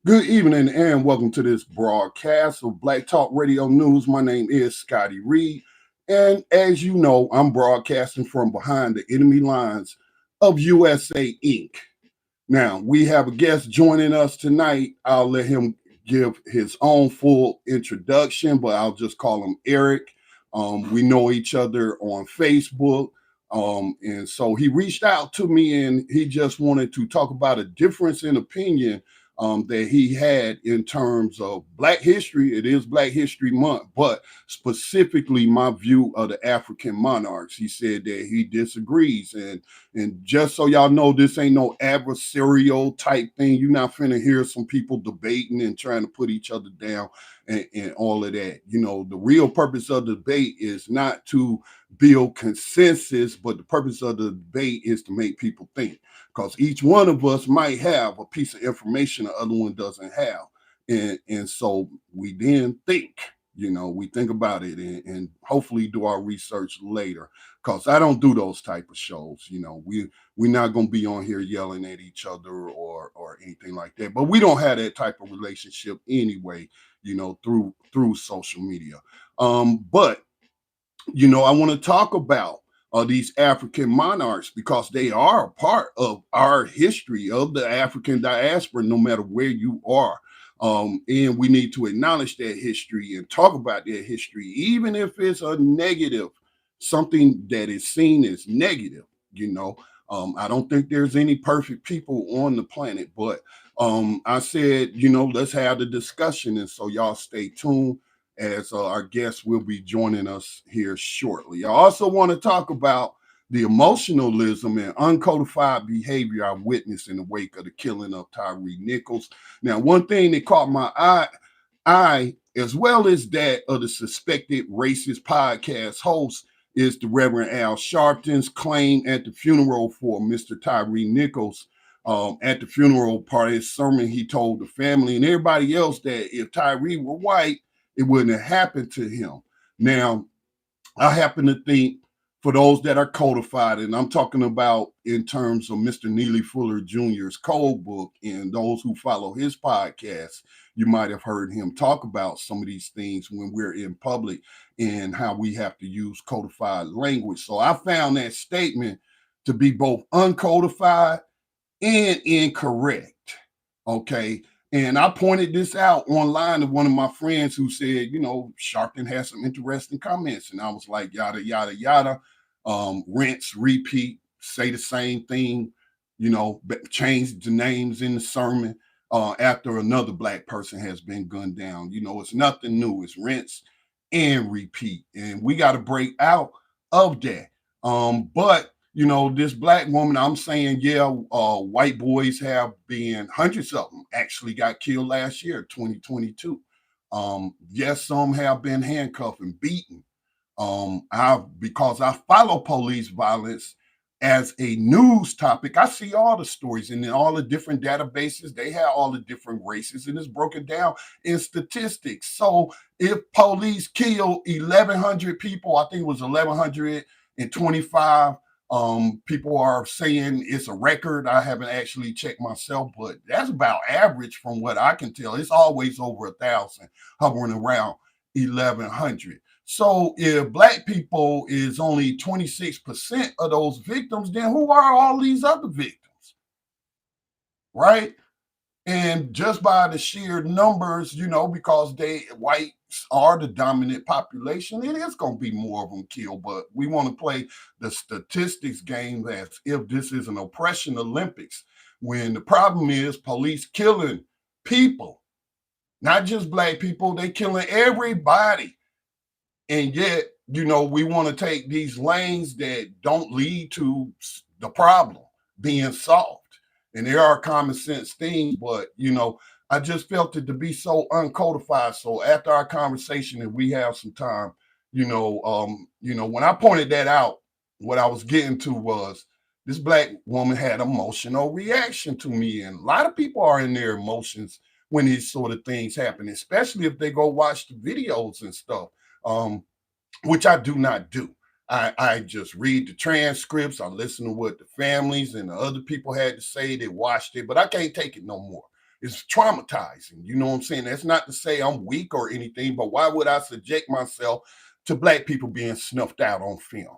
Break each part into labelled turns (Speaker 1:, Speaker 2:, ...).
Speaker 1: Good evening and welcome to this broadcast of Black Talk Radio News. My name is Scotty Reid, and as you know, I'm broadcasting from behind the enemy lines of USA Inc. Now, we have a guest joining us tonight. I'll let him give his own full introduction, but I'll just call him Eric. We know each other on Facebook. And so he reached out to me and he just wanted to talk about a difference in opinion that he had in terms of Black history. It is Black History Month, but specifically my view of the African monarchs. He said that he disagrees. And just so y'all know, this ain't no adversarial type thing. You're not finna hear some people debating and trying to put each other down and all of that. You know, the real purpose of the debate is not to build consensus, but the purpose of the debate is to make people think, because each one of us might have a piece of information the other one doesn't have. And so we then think, we think about it and hopefully do our research later, because I don't do those type of shows. We're not going to be on here yelling at each other or anything like that, but we don't have that type of relationship anyway, through social media. But I want to talk about these African monarchs, because they are a part of our history of the African diaspora, no matter where you are. And we need to acknowledge that history and talk about their history, even if it's a negative, something that is seen as negative. I don't think there's any perfect people on the planet, but I said, let's have the discussion. And so y'all stay tuned, as our guest will be joining us here shortly. I also want to talk about the emotionalism and uncodified behavior I witnessed in the wake of the killing of Tyre Nichols. Now, one thing that caught my eye, as well as that of the suspected racist podcast host, is the Reverend Al Sharpton's claim at the funeral for Mr. Tyre Nichols. At the funeral part of his sermon, he told the family and everybody else that if Tyre were white, it wouldn't have happened to him. Now, I happen to think, for those that are codified, and I'm talking about in terms of Mr. Neely Fuller Jr.'s code book, and those who follow his podcast, you might have heard him talk about some of these things when we're in public and how we have to use codified language. So I found that statement to be both uncodified and incorrect. Okay. And I pointed this out online to one of my friends who said, Sharpton has some interesting comments. And I was like, yada, yada, yada. Rinse, repeat, say the same thing, change the names in the sermon after another Black person has been gunned down. It's nothing new. It's rinse and repeat. And we got to break out of that. But this Black woman, I'm saying, white boys have been, hundreds of them actually got killed last year, 2022. Yes, some have been handcuffed and beaten. Because I follow police violence as a news topic, I see all the stories and in all the different databases. They have all the different races, and it's broken down in statistics. So if police kill 1,100 people, I think it was 1,125. People are saying it's a record. I haven't actually checked myself, but that's about average from what I can tell. It's always over 1,000, hovering around 1,100. So if Black people is only 26% of those victims, then who are all these other victims? Right? And just by the sheer numbers, because whites are the dominant population, it is going to be more of them killed. But we want to play the statistics game as if this is an oppression Olympics, when the problem is police killing people, not just Black people, they killing everybody. And yet, we want to take these lanes that don't lead to the problem being solved. And there are common sense things, but, I just felt it to be so uncodified. So after our conversation, if we have some time, when I pointed that out, what I was getting to was this Black woman had emotional reaction to me. And a lot of people are in their emotions when these sort of things happen, especially if they go watch the videos and stuff. Which I do not do. I just read the transcripts. I listen to what the families and the other people had to say. They watched it, but I can't take it no more. It's traumatizing. You know what I'm saying? That's not to say I'm weak or anything, but why would I subject myself to black people being snuffed out on film?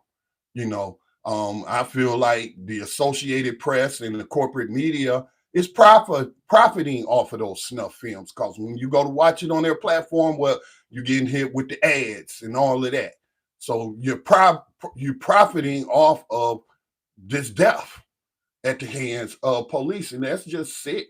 Speaker 1: You know, I feel like the Associated Press and the corporate media is profiting off of those snuff films, because when you go to watch it on their platform, well, you're getting hit with the ads and all of that. So you're profiting off of this death at the hands of police, and that's just sick.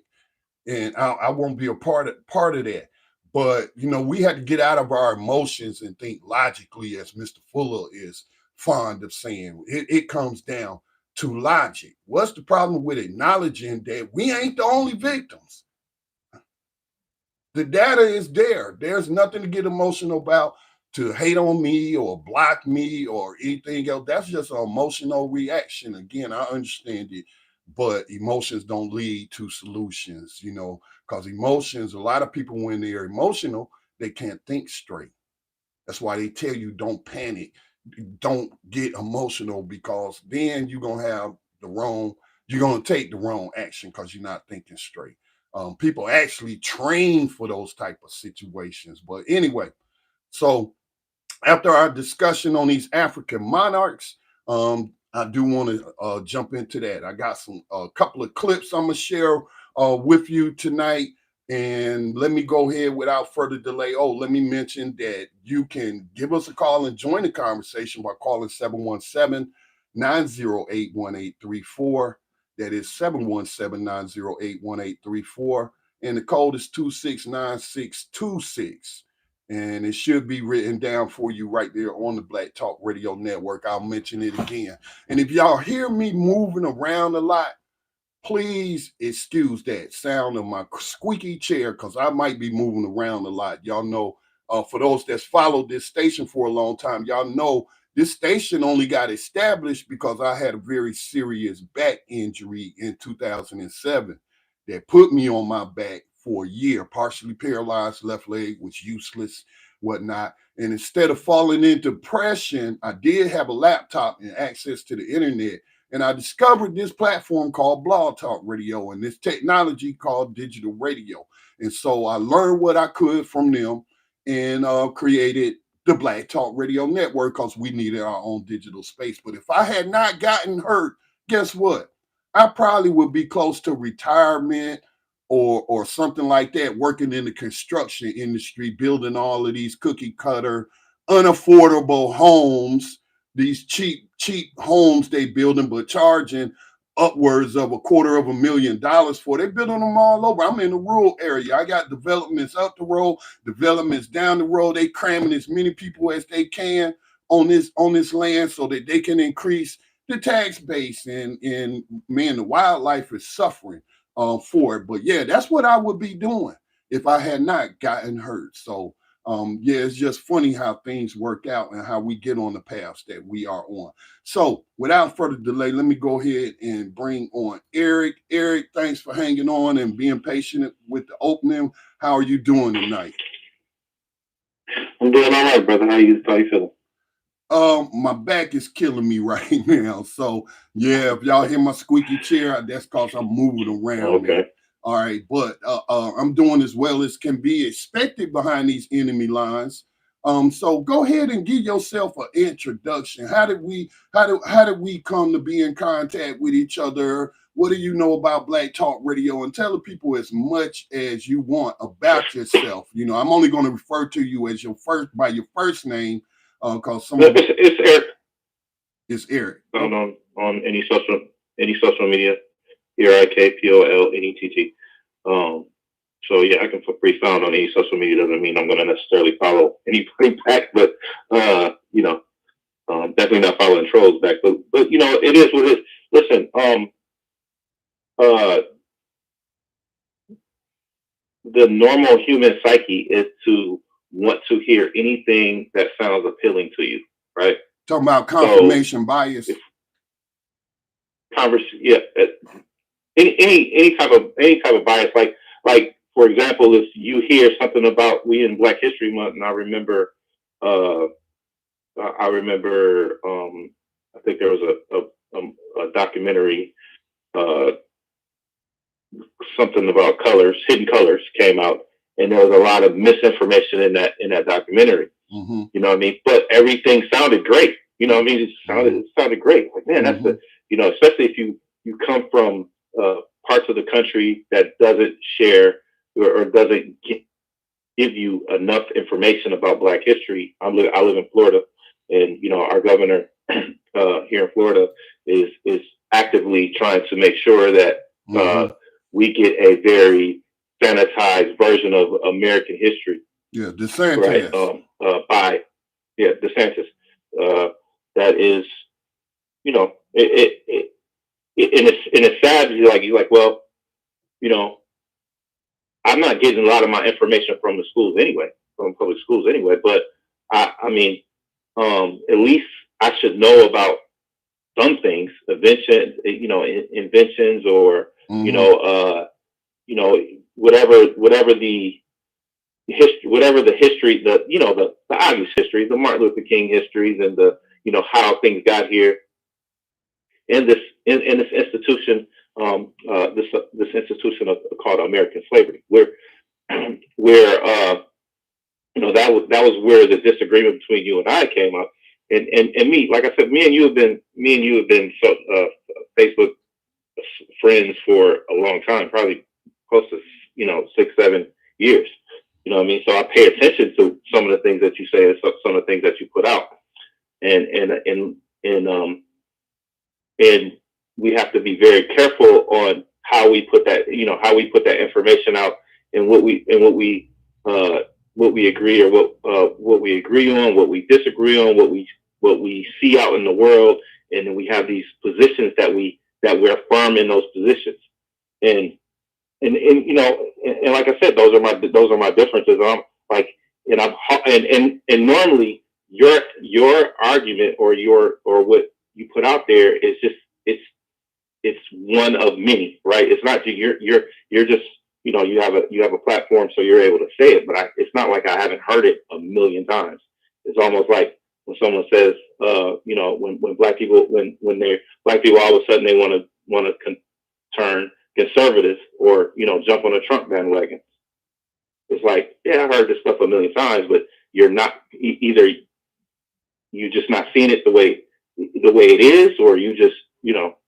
Speaker 1: And I won't be a part of that. But you know, we had to get out of our emotions and think logically, as Mr. Fuller is fond of saying. It comes down to logic. What's the problem with acknowledging that we ain't the only victims? The data is there. There's nothing to get emotional about, to hate on me or block me or anything else. That's just an emotional reaction. Again, I understand it, but emotions don't lead to solutions, you know, because emotions, a lot of people, when they're emotional, they can't think straight. That's why they tell you don't panic, don't get emotional, because then you're going to have you're going to take the wrong action because you're not thinking straight. People actually train for those type of situations. But anyway, so after our discussion on these African monarchs, I do want to jump into that. I got a couple of clips I'm gonna share with you tonight, and let me go ahead without further delay. Oh, let me mention that you can give us a call and join the conversation by calling 717-908-1834. That is 717-908-1834, and the code is 269626. And it should be written down for you right there on the Black Talk Radio Network. I'll mention it again. And if y'all hear me moving around a lot, please excuse that sound of my squeaky chair, because I might be moving around a lot. Y'all know, for those that's followed this station for a long time, y'all know this station only got established because I had a very serious back injury in 2007 that put me on my back for a year, partially paralyzed, left leg was useless, whatnot. And instead of falling into depression, I did have a laptop and access to the internet. And I discovered this platform called Blog Talk Radio and this technology called digital radio. And so I learned what I could from them and created the Black Talk Radio Network, because we needed our own digital space. But if I had not gotten hurt, guess what? I probably would be close to retirement or something like that, working in the construction industry, building all of these cookie cutter, unaffordable homes, these cheap homes they building, but charging upwards of $250,000 for. They building them all over. I'm in the rural area. I got developments up the road, developments down the road. They cramming as many people as they can on this land so that they can increase the tax base. And man, the wildlife is suffering for it. But yeah, that's what I would be doing if I had not gotten hurt. So yeah, it's just funny how things work out and how we get on the paths that we are on. So without further delay, let me go ahead and bring on Eric. Eric, thanks for hanging on and being patient with the opening. How are you doing tonight?
Speaker 2: I'm doing all right, brother. How you feeling?
Speaker 1: My back is killing me right now. So yeah, if y'all hear my squeaky chair, that's because I'm moving around.
Speaker 2: Okay.
Speaker 1: All right, but I'm doing as well as can be expected behind these enemy lines. So go ahead and give yourself an introduction. How did we come to be in contact with each other? What do you know about Black Talk Radio? And tell the people as much as you want about yourself. You know, I'm only going to refer to you as by your first name, because
Speaker 2: it's Eric.
Speaker 1: It's Eric.
Speaker 2: On any social media, ERIKPOLNETT. So yeah, I can be found on any social media. Doesn't mean I'm going to necessarily follow anybody back, but you know, definitely not following trolls back. But you know, it is what it is. Listen, the normal human psyche is to want to hear anything that sounds appealing to you, right?
Speaker 1: Talking about confirmation bias.
Speaker 2: Yeah. Any type of bias, like for example, if you hear something about we in Black History Month, and I remember I think there was a documentary something about colors, Hidden Colors came out, and there was a lot of misinformation in that documentary.
Speaker 1: Mm-hmm.
Speaker 2: You know what I mean? But everything sounded great. You know what I mean? It sounded great. Like, man, that's the, especially if you come from parts of the country that doesn't share or doesn't give you enough information about Black history. I live in Florida, and our governor here in Florida is actively trying to make sure that we get a very sanitized version of American history.
Speaker 1: Yeah, DeSantis.
Speaker 2: Right? By DeSantis. That is, it's sad. You're like, well, I'm not getting a lot of my information from the schools anyway, from public schools anyway. But I mean, at least I should know about some things, inventions, or whatever the history, the obvious history, the Martin Luther King histories, and the how things got here, and this institution, this institution called American slavery, where that was where the disagreement between you and I came up, and me, like I said, me and you have been Facebook friends for a long time, probably close to 6-7 years. You know what I mean? So I pay attention to some of the things that you say and some of the things that you put out, and we have to be very careful on how we put that information out, and what we agree, or what we agree on, what we disagree on, what we see out in the world, and then we have these positions that we're firm in those positions, and like I said, those are my differences. I'm like, and normally your argument or what you put out there is just it's one of many, right? It's not you're just you have a platform, so you're able to say it, but it's not like I haven't heard it a million times. It's almost like when someone says, when black people all of a sudden they want to turn conservative, or jump on a Trump bandwagon. It's like, yeah, I heard this stuff a million times, but you're not either you just not seeing it the way it is, or you just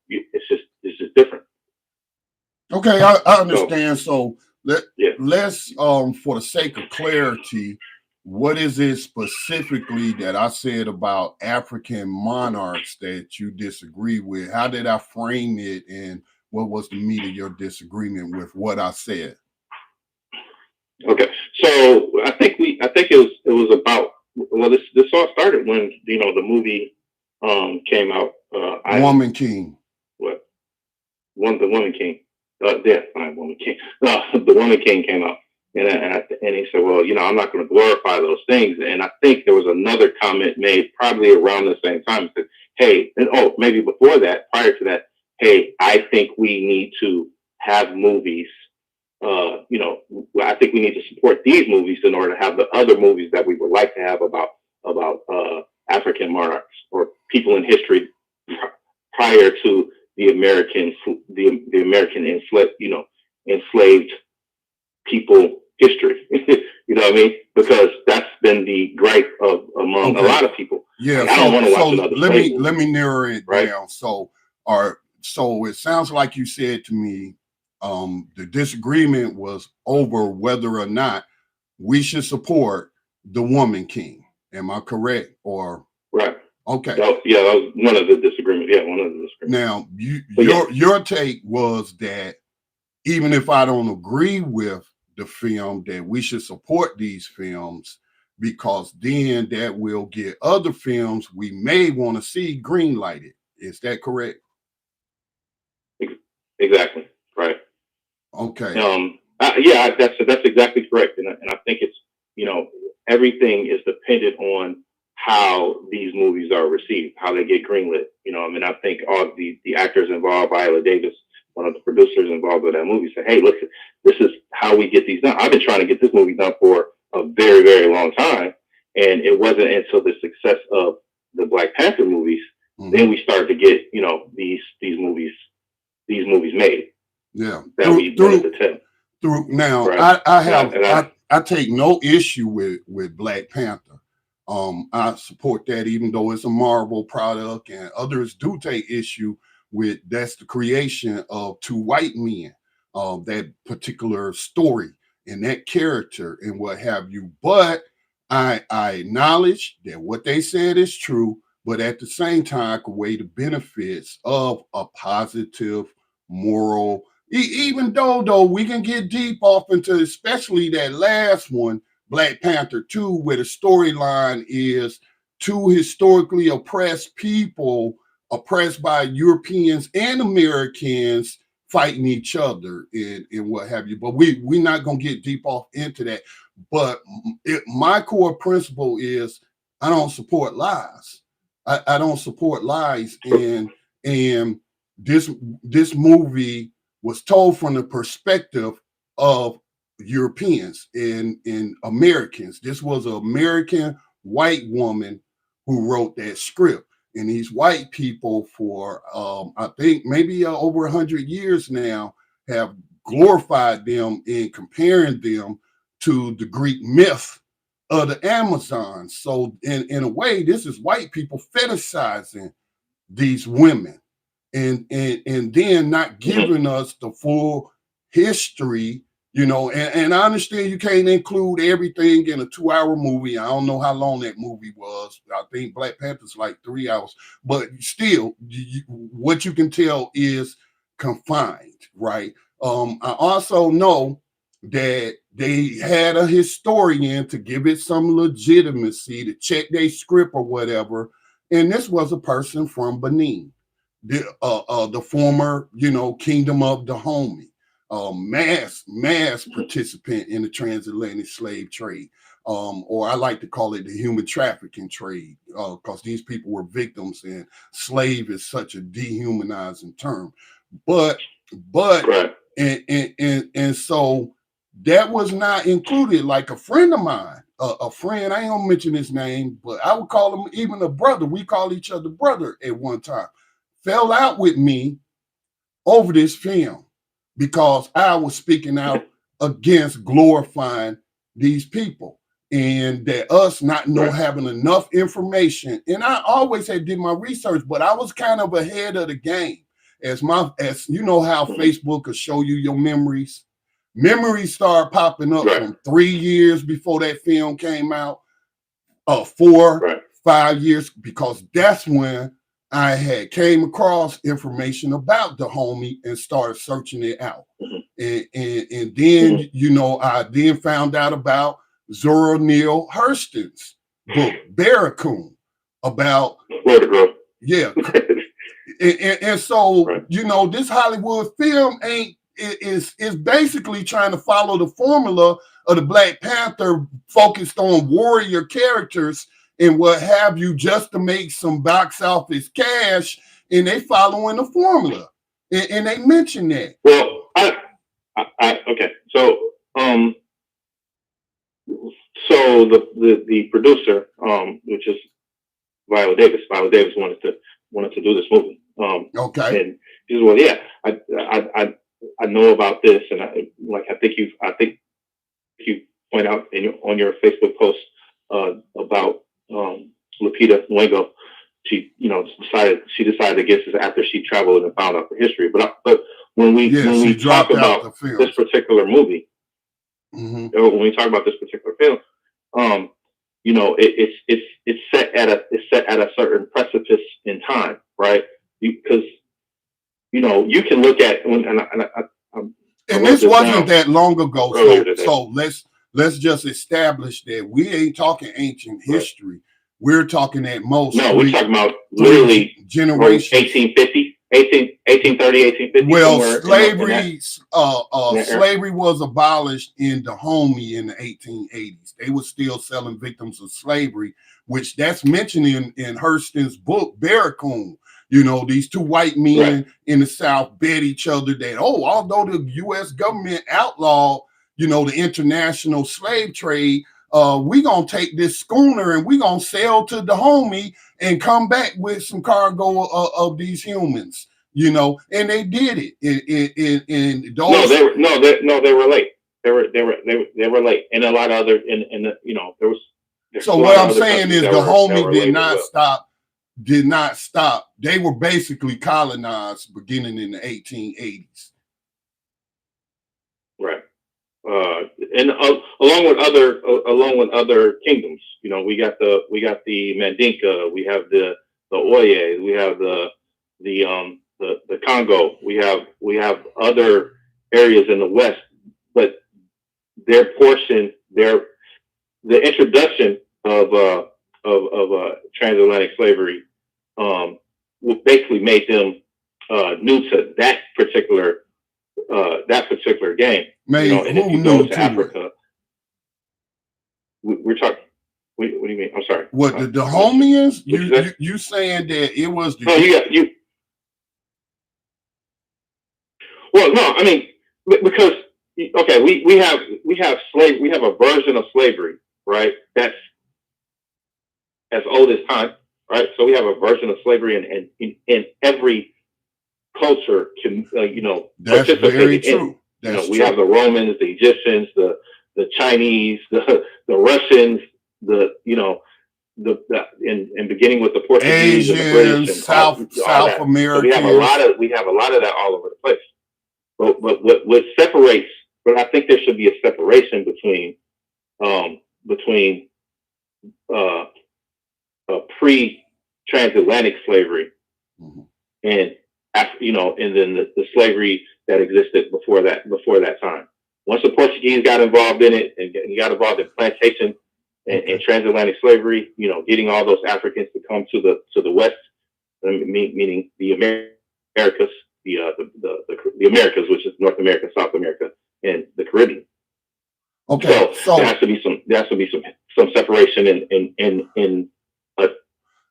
Speaker 2: it's just different.
Speaker 1: Okay, I understand. So let's for the sake of clarity, what is it specifically that I said about African monarchs that you disagree with? How did I frame it, and what was the meat of your disagreement with what I said?
Speaker 2: Okay, so I think it was about, well, this all started when the movie came out.
Speaker 1: Woman King.
Speaker 2: What? The Woman King. Not Woman King. No, the Woman King came out, and he said, well, I'm not going to glorify those things. And I think there was another comment made probably around the same time. Said, hey, maybe before that, prior to that, hey, I think we need to have movies. I think we need to support these movies in order to have the other movies that we would like to have about African monarchs or people in history prior to the American enslaved people history. You know what I mean? Because that's been the gripe among a lot of people.
Speaker 1: Yeah.
Speaker 2: I don't want to watch another
Speaker 1: let me narrow it down. So it sounds like you said to me, the disagreement was over whether or not we should support the Woman King. Am I correct? Or
Speaker 2: right?
Speaker 1: Okay.
Speaker 2: That was one of the disagreements. Yeah, one of the disagreements.
Speaker 1: Now, your take was that even if I don't agree with the film, that we should support these films, because then that will get other films we may want to see greenlighted. Is that correct?
Speaker 2: Exactly. Right.
Speaker 1: Okay.
Speaker 2: That's exactly correct, and I think it's everything is dependent on how these movies are received, how they get greenlit. I think all the actors involved, Viola Davis, one of the producers involved with that movie, said, hey, look, this is how we get these done. I've been trying to get this movie done for a very, very long time, and it wasn't until the success of the Black Panther movies, then we started to get these movies made.
Speaker 1: Yeah.
Speaker 2: that we wanted to tell.
Speaker 1: Through now,
Speaker 2: Right.
Speaker 1: I take no issue with Black Panther. I support that, even though it's a Marvel product, and others do take issue with that's the creation of two white men, that particular story and that character and what have you. But I acknowledge that what they said is true, but at the same time, I could weigh the benefits of a positive, moral. Even though we can get deep off into, especially that last one, Black Panther 2, where the storyline is two historically oppressed people, oppressed by Europeans and Americans, fighting each other and what have you. But we're not going to get deep off into that. But my core principle is I don't support lies. I don't support lies. And this movie was told from the perspective of Europeans and Americans. This was an American white woman who wrote that script. And these white people for, I think, maybe over 100 years now, have glorified them and comparing them to the Greek myth of the Amazons. So in a way, this is white people fetishizing these women and then not giving us the full history, and I understand you can't include everything in a 2-hour movie. I don't know how long that movie was. I think Black Panther's like 3 hours, but still what you can tell is confined, right? I also know that they had a historian to give it some legitimacy, to check their script or whatever, and this was a person from Benin, the former, kingdom of Dahomey, mass participant in the transatlantic slave trade, or I like to call it the human trafficking trade, because these people were victims, and slave is such a dehumanizing term. But
Speaker 2: Right.
Speaker 1: and so that was not included. Like a friend of mine, a friend, I ain't gonna mention his name, but I would call him even a brother. We call each other brother at one time. Fell out with me over this film because I was speaking out against glorifying these people, and that us not having enough information. And I always had did my research, but I was kind of ahead of the game. As you know how Facebook will show you your memories. Memories start popping up from 3 years before that film came out, 4, 5 years, because that's when I had came across information about the homie and started searching it out. And then, I then found out about Zora Neale Hurston's book, Barracoon, about, yeah. And so, this Hollywood film is basically trying to follow the formula of the Black Panther, focused on warrior characters and what have you, just to make some box office cash, and they following the formula, and they mention that.
Speaker 2: Well, okay, so the producer, which is Viola Davis. Viola Davis wanted to do this movie.
Speaker 1: Okay.
Speaker 2: And she said, "Well, yeah, I know about this, and I think you point out on your Facebook post about Lupita Nyong'o. She decided to get this after she traveled and found out the history. But when we talk about this particular movie, when we talk about this particular film, it's set at a certain precipice in time, right? Because you can look at and
Speaker 1: this wasn't that long ago. So let's just establish that we ain't talking ancient history. We're talking at most.
Speaker 2: No, we're talking about literally
Speaker 1: generation
Speaker 2: 1830, 1850.
Speaker 1: Well, slavery was abolished in Dahomey in the 1880s. They were still selling victims of slavery, which that's mentioned in Hurston's book, Barracoon. These two white men in the South bet each other that, although the U.S. government outlawed, the international slave trade, we gonna take this schooner and we gonna sail to Dahomey and come back with some cargo of these humans. you know, and they did it. In those.
Speaker 2: They were late. They were late, and a lot of other, you know, there was.
Speaker 1: So what I'm saying is the homie did not stop. They were basically colonized beginning in the 1880s.
Speaker 2: Right. And along with other kingdoms, you know, we got the Mandinka, we have the Oye, we have the Congo, we have other areas in the West, but their portion, the introduction of transatlantic slavery, basically made them new to that particular game.
Speaker 1: Man,
Speaker 2: you know, and if you go to Africa, we're talking. What do you mean? I'm sorry.
Speaker 1: What the homie is? You saying that it was the?
Speaker 2: No, you. Well, no, I mean because okay, we have slave. We have a version of slavery, right? That's as old as time, right? So we have a version of slavery, in every culture can you know.
Speaker 1: That's very true.
Speaker 2: You know, we have the Romans, the Egyptians, the Chinese, the Russians, and beginning with the Portuguese,
Speaker 1: Asians,
Speaker 2: and the British, and
Speaker 1: South America.
Speaker 2: So we have a lot of that all over the place. But what separates? But I think there should be a separation between pre-transatlantic slavery and you know, and then the slavery that existed before that time. Once the Portuguese got involved in it and got involved in plantation and transatlantic slavery, you know, getting all those Africans to come to the West, meaning the Americas, the Americas, which is North America, South America, and the Caribbean.
Speaker 1: Okay,
Speaker 2: so there has to be some separation in a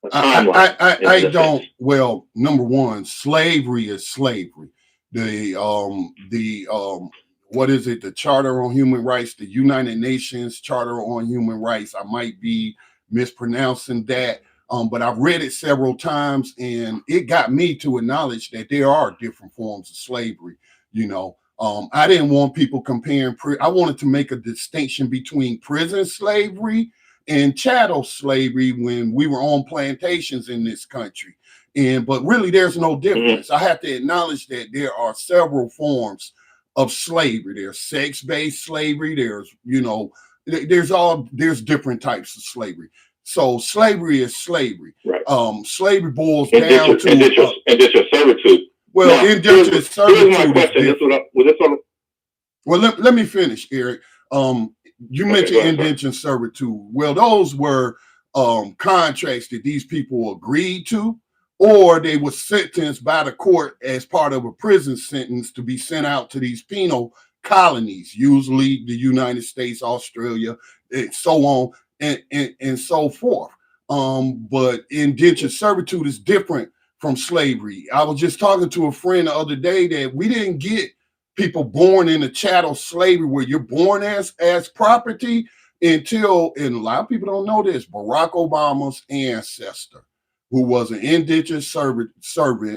Speaker 2: timeline.
Speaker 1: I don't. Well, number one, slavery is slavery. What is it? The Charter on Human Rights, the United Nations Charter on Human Rights. I might be mispronouncing that, but I've read it several times, and it got me to acknowledge that there are different forms of slavery. You know, I didn't want people comparing. I wanted to make a distinction between prison slavery and chattel slavery when we were on plantations in this country. But really, there's no difference. I have to acknowledge that there are several forms of slavery. There's sex-based slavery. There's, you know, there's different types of slavery. So slavery is slavery.
Speaker 2: Right.
Speaker 1: Slavery boils down to
Speaker 2: indentured servitude.
Speaker 1: Well, indentured servitude.
Speaker 2: Here's my question.
Speaker 1: Well, let me finish, Eric. You mentioned indentured servitude. Well, those were contracts that these people agreed to, or they were sentenced by the court as part of a prison sentence to be sent out to these penal colonies, usually the United States, Australia, and so on and so forth. But indentured servitude is different from slavery. I was just talking to a friend the other day that we didn't get people born into chattel slavery where you're born as property until, and a lot of people don't know this, Barack Obama's ancestor, who was an indentured servant,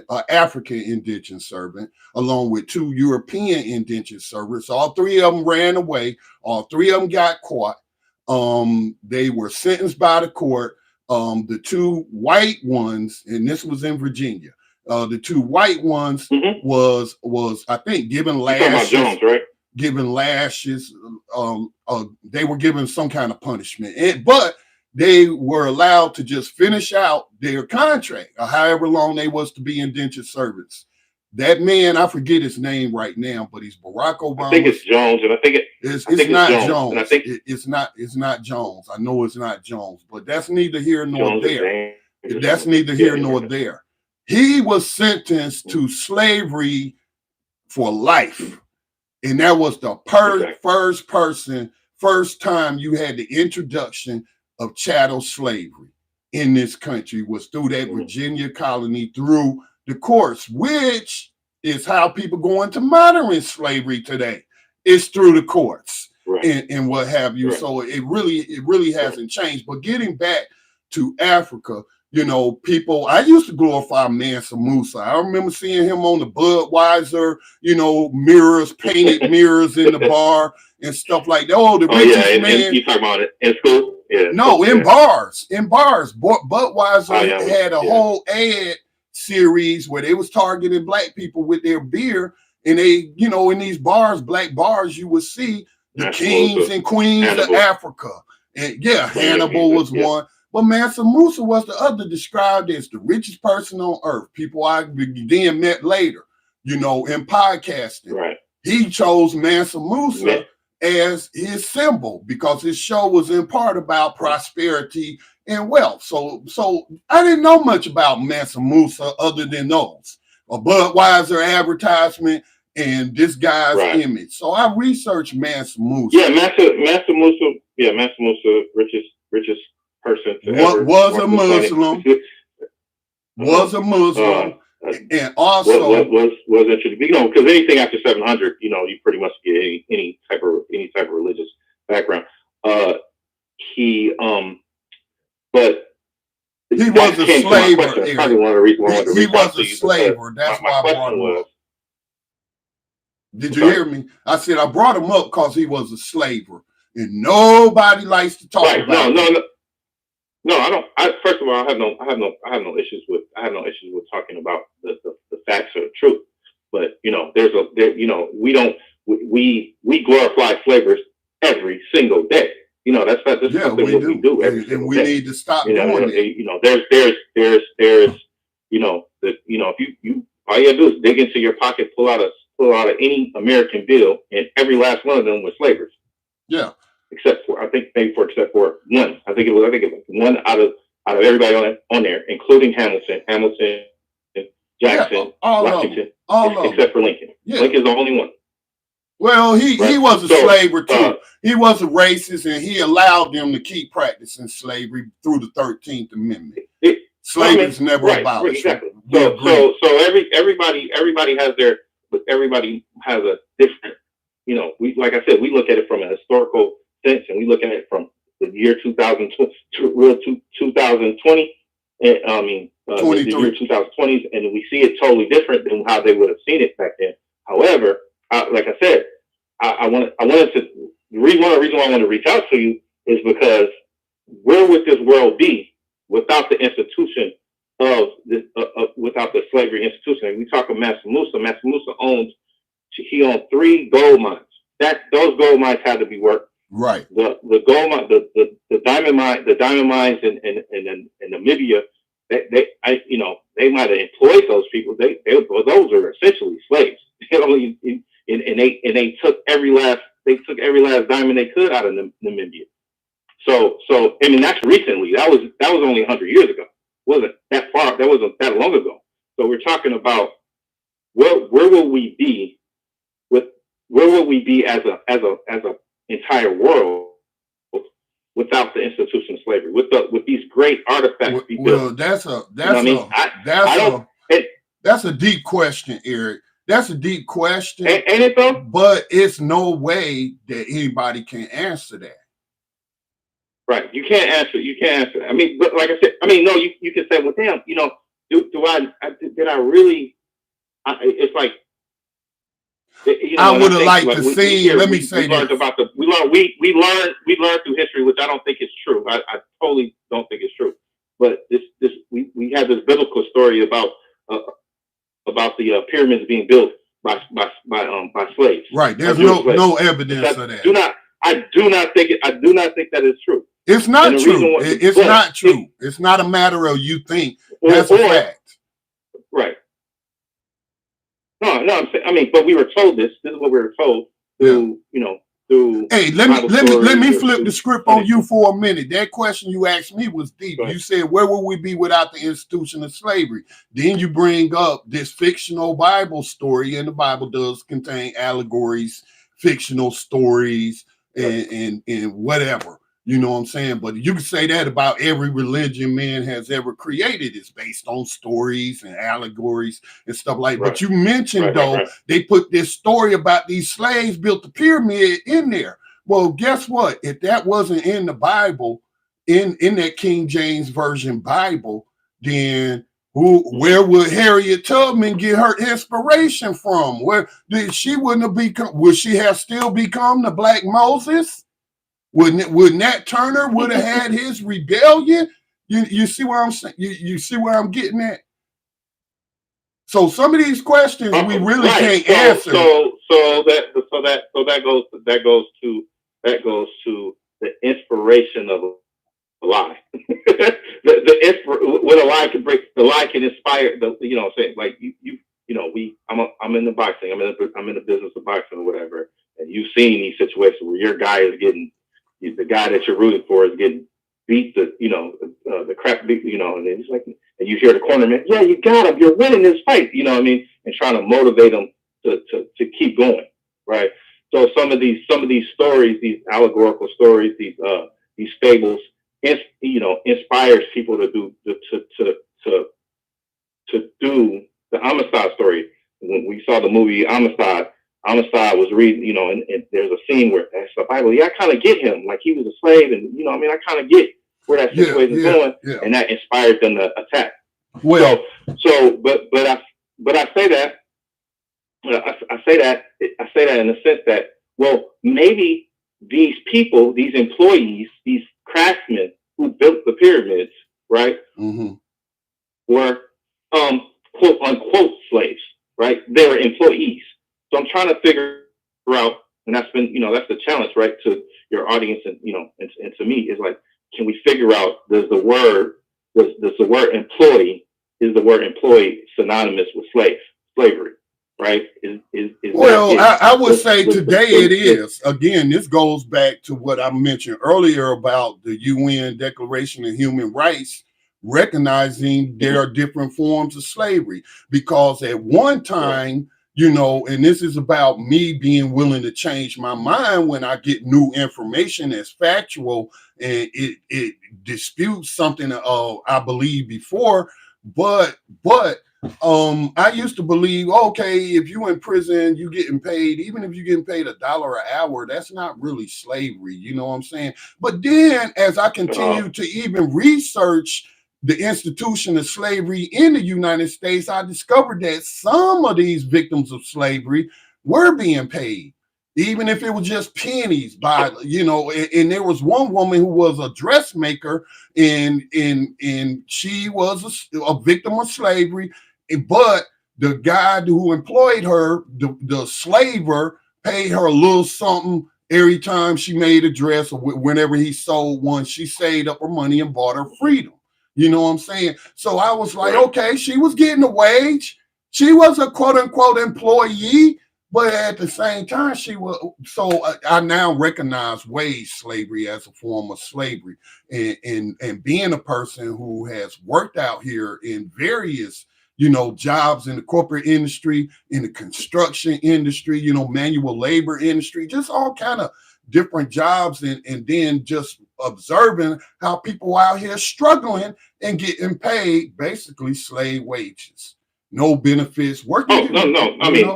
Speaker 1: an African indentured servant, along with 2 European indentured servants. All 3 of them ran away. All 3 of them got caught. They were sentenced by the court. The 2 white ones, and this was in Virginia. The 2 white ones was I think given lashes.
Speaker 2: Jones, right?
Speaker 1: Given lashes. They were given some kind of punishment, but they were allowed to just finish out their contract, or however long they was to be indentured servants. That man, I forget his name right now, but he's Barack Obama.
Speaker 2: I think it's Jones, and I think it's
Speaker 1: not Jones. I think it's not Jones. I know it's not Jones, but that's neither here nor there. That's neither here nor there. He was sentenced to slavery for life, and that was the first time you had the introduction of chattel slavery in this country was through that Virginia colony, through the courts, which is how people go into modern slavery today. It's through the courts, and what have you. So it really hasn't changed. But getting back to Africa, You know, people, I used to glorify Mansa Musa. I remember seeing him on the Budweiser, you know, mirrors, painted mirrors in the bar and stuff like that. Oh, the richest man.
Speaker 2: And you talking about it in school? Yeah.
Speaker 1: No, in bars. In bars. Budweiser
Speaker 2: Oh,
Speaker 1: had a whole ad series where they was targeting black people with their beer. And they, you know, in these bars, black bars, you would see the kings and queens of Africa. And Hannibal was one. But Mansa Musa was the other, described as the richest person on earth. People I then met later, you know, in podcasting.
Speaker 2: Right.
Speaker 1: He chose Mansa Musa as his symbol because his show was in part about prosperity and wealth. So I didn't know much about Mansa Musa other than those. A Budweiser advertisement and this guy's image. So I researched Mansa Musa.
Speaker 2: Yeah, Mansa Musa, richest person to ever
Speaker 1: was a Muslim. Was a Muslim. And also
Speaker 2: was interesting, you know, because anything after 700, you know, you pretty much get any type of religious background. But he
Speaker 1: was a slaver.
Speaker 2: Probably one of the reasons why
Speaker 1: he was a slaver. That's why I brought him up. Did you hear me? I said I brought him up because he was a slaver, and nobody likes to talk about it.
Speaker 2: No, I don't. First of all, I have no issues with talking about the facts or the truth. But you know, we glorify slavers every single day. You know, that's something we do every single day.
Speaker 1: And we need to stop doing it.
Speaker 2: You know, there's you know, if you all you gotta do is dig into your pocket, pull out of any American bill, and every last one of them was slavers.
Speaker 1: Yeah.
Speaker 2: Except for one. I think it was one out of everybody on there, including Hamilton, Jackson, Washington, except for Lincoln. Yeah. Lincoln's the only one.
Speaker 1: Well, he was a slaver too. He was a racist, and he allowed them to keep practicing slavery through the 13th Amendment. Slavery is never abolished.
Speaker 2: Exactly. So everybody has a different. You know, like I said, we look at it from a historical sense, and we look at it from the year 2020, and the year 2020s, and we see it totally different than how they would have seen it back then. However, like I said, one of the reasons why I wanted to reach out to you is because where would this world be without the institution of this, without the slavery institution? And we talk of Mansa Musa. Mansa Musa owned 3 gold mines. Those gold mines had to be worked.
Speaker 1: Right.
Speaker 2: The gold mine, the diamond mines in Namibia, they might have employed those people. Those are essentially slaves. And they took every last diamond they could out of Namibia. So I mean, that's recently. That was only 100 years ago. Wasn't that far? That wasn't that long ago. So we're talking about where will we be as a entire world without the institution of slavery, with these great artifacts?
Speaker 1: Well, that's a deep question, Eric. That's a deep question.
Speaker 2: Ain't it though?
Speaker 1: But it's no way that anybody can answer that.
Speaker 2: Right. You can't answer. I mean, but like I said, no, you can say, well, damn, you know, did I really? It's like, you know,
Speaker 1: I would have liked to see. Let me say
Speaker 2: this. We learned through history, which I don't think is true. I totally don't think it's true. But we had this biblical story about the pyramids being built by slaves.
Speaker 1: Right. There's no evidence of that.
Speaker 2: I do not think that is true.
Speaker 1: It's not true. It's not true. It's not a matter of you think. That's a fact.
Speaker 2: Right. No, but we were told this. This is what we were told through, through.
Speaker 1: Hey, let me flip the script on you for a minute. That question you asked me was deep. You said, where would we be without the institution of slavery? Then you bring up this fictional Bible story, and the Bible does contain allegories, fictional stories, and whatever. You know what I'm saying? But you can say that about every religion man has ever created. It's based on stories and allegories and stuff like that. But you mentioned, they put this story about these slaves built the pyramid in there. Well, guess what? If that wasn't in the Bible, in that King James Version Bible, then where would Harriet Tubman get her inspiration from? Where did she wouldn't have become? Would she have still become the Black Moses? Would Nat Turner would have had his rebellion? You see where I'm saying? You see where I'm getting at? So some of these questions we really can't answer.
Speaker 2: So that goes to the inspiration of a lie. What a lie can break, the lie can inspire. Saying like I'm in the boxing. I'm in the business of boxing or whatever, and you've seen these situations where your guy is getting, the guy that you're rooting for is getting beat the crap beat, and then he's like, and you hear the cornerman, yeah, you got him, you're winning this fight, and trying to motivate them to keep going, right? So some of these stories, these allegorical stories, these fables, inspires people to do the Amistad story. When we saw the movie Amistad was reading, and there's a scene where that's the Bible. Yeah, I kind of get him, like he was a slave, and I kind of get where that situation is going, and that inspired them to attack. Well, but I say that. I say that in the sense that, well, maybe these people, these employees, these craftsmen who built the pyramids, right, were quote unquote slaves, right? They were employees. So I'm trying to figure out, and that's the challenge, right, to your audience and and to me, is like, can we figure out, does the word employee, is the word employee synonymous with slavery? Right?
Speaker 1: I would say today it is. Again, this goes back to what I mentioned earlier about the UN Declaration of Human Rights, recognizing there are different forms of slavery. Because at one time, and this is about me being willing to change my mind when I get new information that's factual and it disputes something I believed before, but I used to believe, okay, if you in prison, you getting paid, even if you're getting paid $1 an hour, that's not really slavery. You know what I'm saying? But then as I continue to even research the institution of slavery in the United States, I discovered that some of these victims of slavery were being paid, even if it was just pennies and there was one woman who was a dressmaker and she was a victim of slavery. But the guy who employed her, the slaver, paid her a little something every time she made a dress or whenever he sold one. She saved up her money and bought her freedom. You know what I'm saying? So I was like, okay, she was getting a wage. She was a quote unquote employee, but at the same time, she was. So I now recognize wage slavery as a form of slavery, and being a person who has worked out here in various jobs in the corporate industry, in the construction industry, manual labor industry, just all kind of different jobs, and then just observing how people out here struggling and getting paid basically slave wages, no benefits, working.
Speaker 2: Oh no! I mean,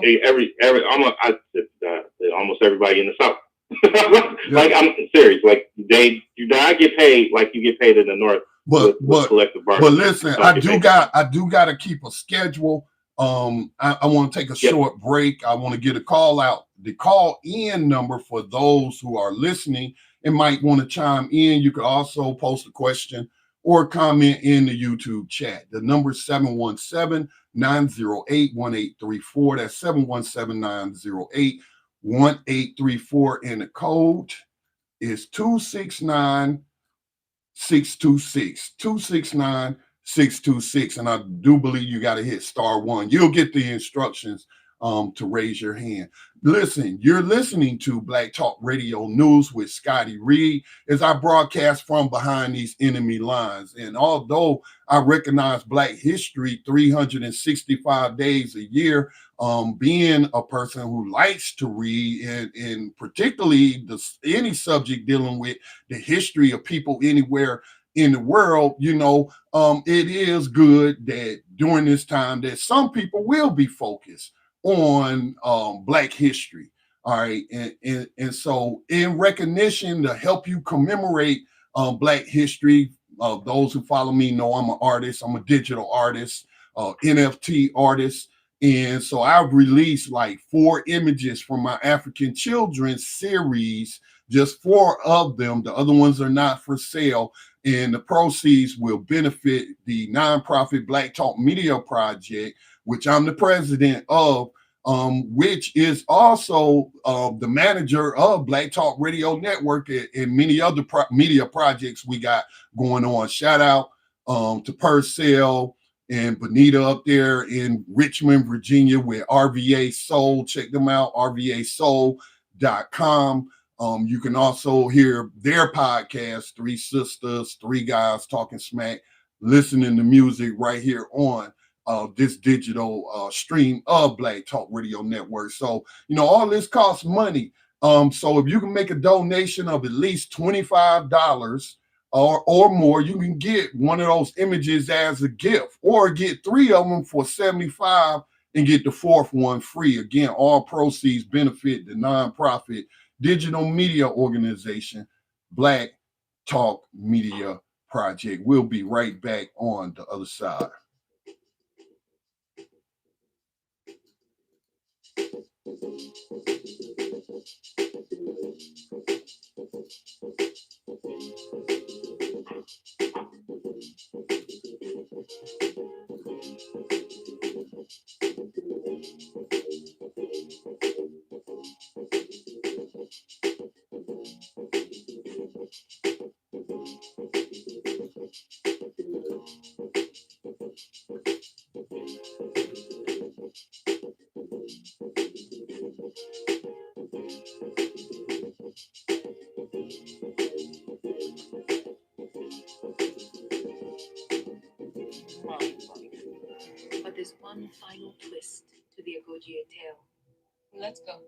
Speaker 2: almost everybody in the South. Like, I'm serious. Like, they do not get paid like you get paid in the North. But collective bargaining.
Speaker 1: But listen, I do got to keep a schedule. I want to take a short break. I want to get a call out. The call in number for those who are listening and might want to chime in. You could also post a question or comment in the YouTube chat. The number is 717-908-1834. That's 717-908-1834. And the code is 269 626 269 626, and I do believe you got to hit *1. You'll get the instructions to raise your hand. Listen, you're listening to Black Talk Radio News with Scotty Reid as I broadcast from behind these enemy lines. And although I recognize Black history 365 days a year, being a person who likes to read and particularly any subject dealing with the history of people anywhere in the world, it is good that during this time that some people will be focused on Black history. All right. And so in recognition to help you commemorate Black history, Those who follow me know I'm an artist. I'm a digital artist, NFT artist. And so I've released like 4 images from my African children's series, just 4 of them. The other ones are not for sale. And the proceeds will benefit the nonprofit Black Talk Media Project, which I'm the president of, which is also the manager of Black Talk Radio Network and many other media projects we got going on. Shout out to Purcell and Bonita up there in Richmond, Virginia with RVA Soul. Check them out, rvasoul.com. You can also hear their podcast, 3 Sisters, 3 Guys Talking Smack, listening to music right here on this digital stream of Black Talk Radio Network. So, all this costs money. So if you can make a donation of at least $25 or more, you can get one of those images as a gift, or get 3 of them for $75 and get the 4th one free. Again, all proceeds benefit the nonprofit digital media organization, Black Talk Media Project. We'll be right back on the other side.
Speaker 3: But there's one final twist to the Agojie tale. Let's go.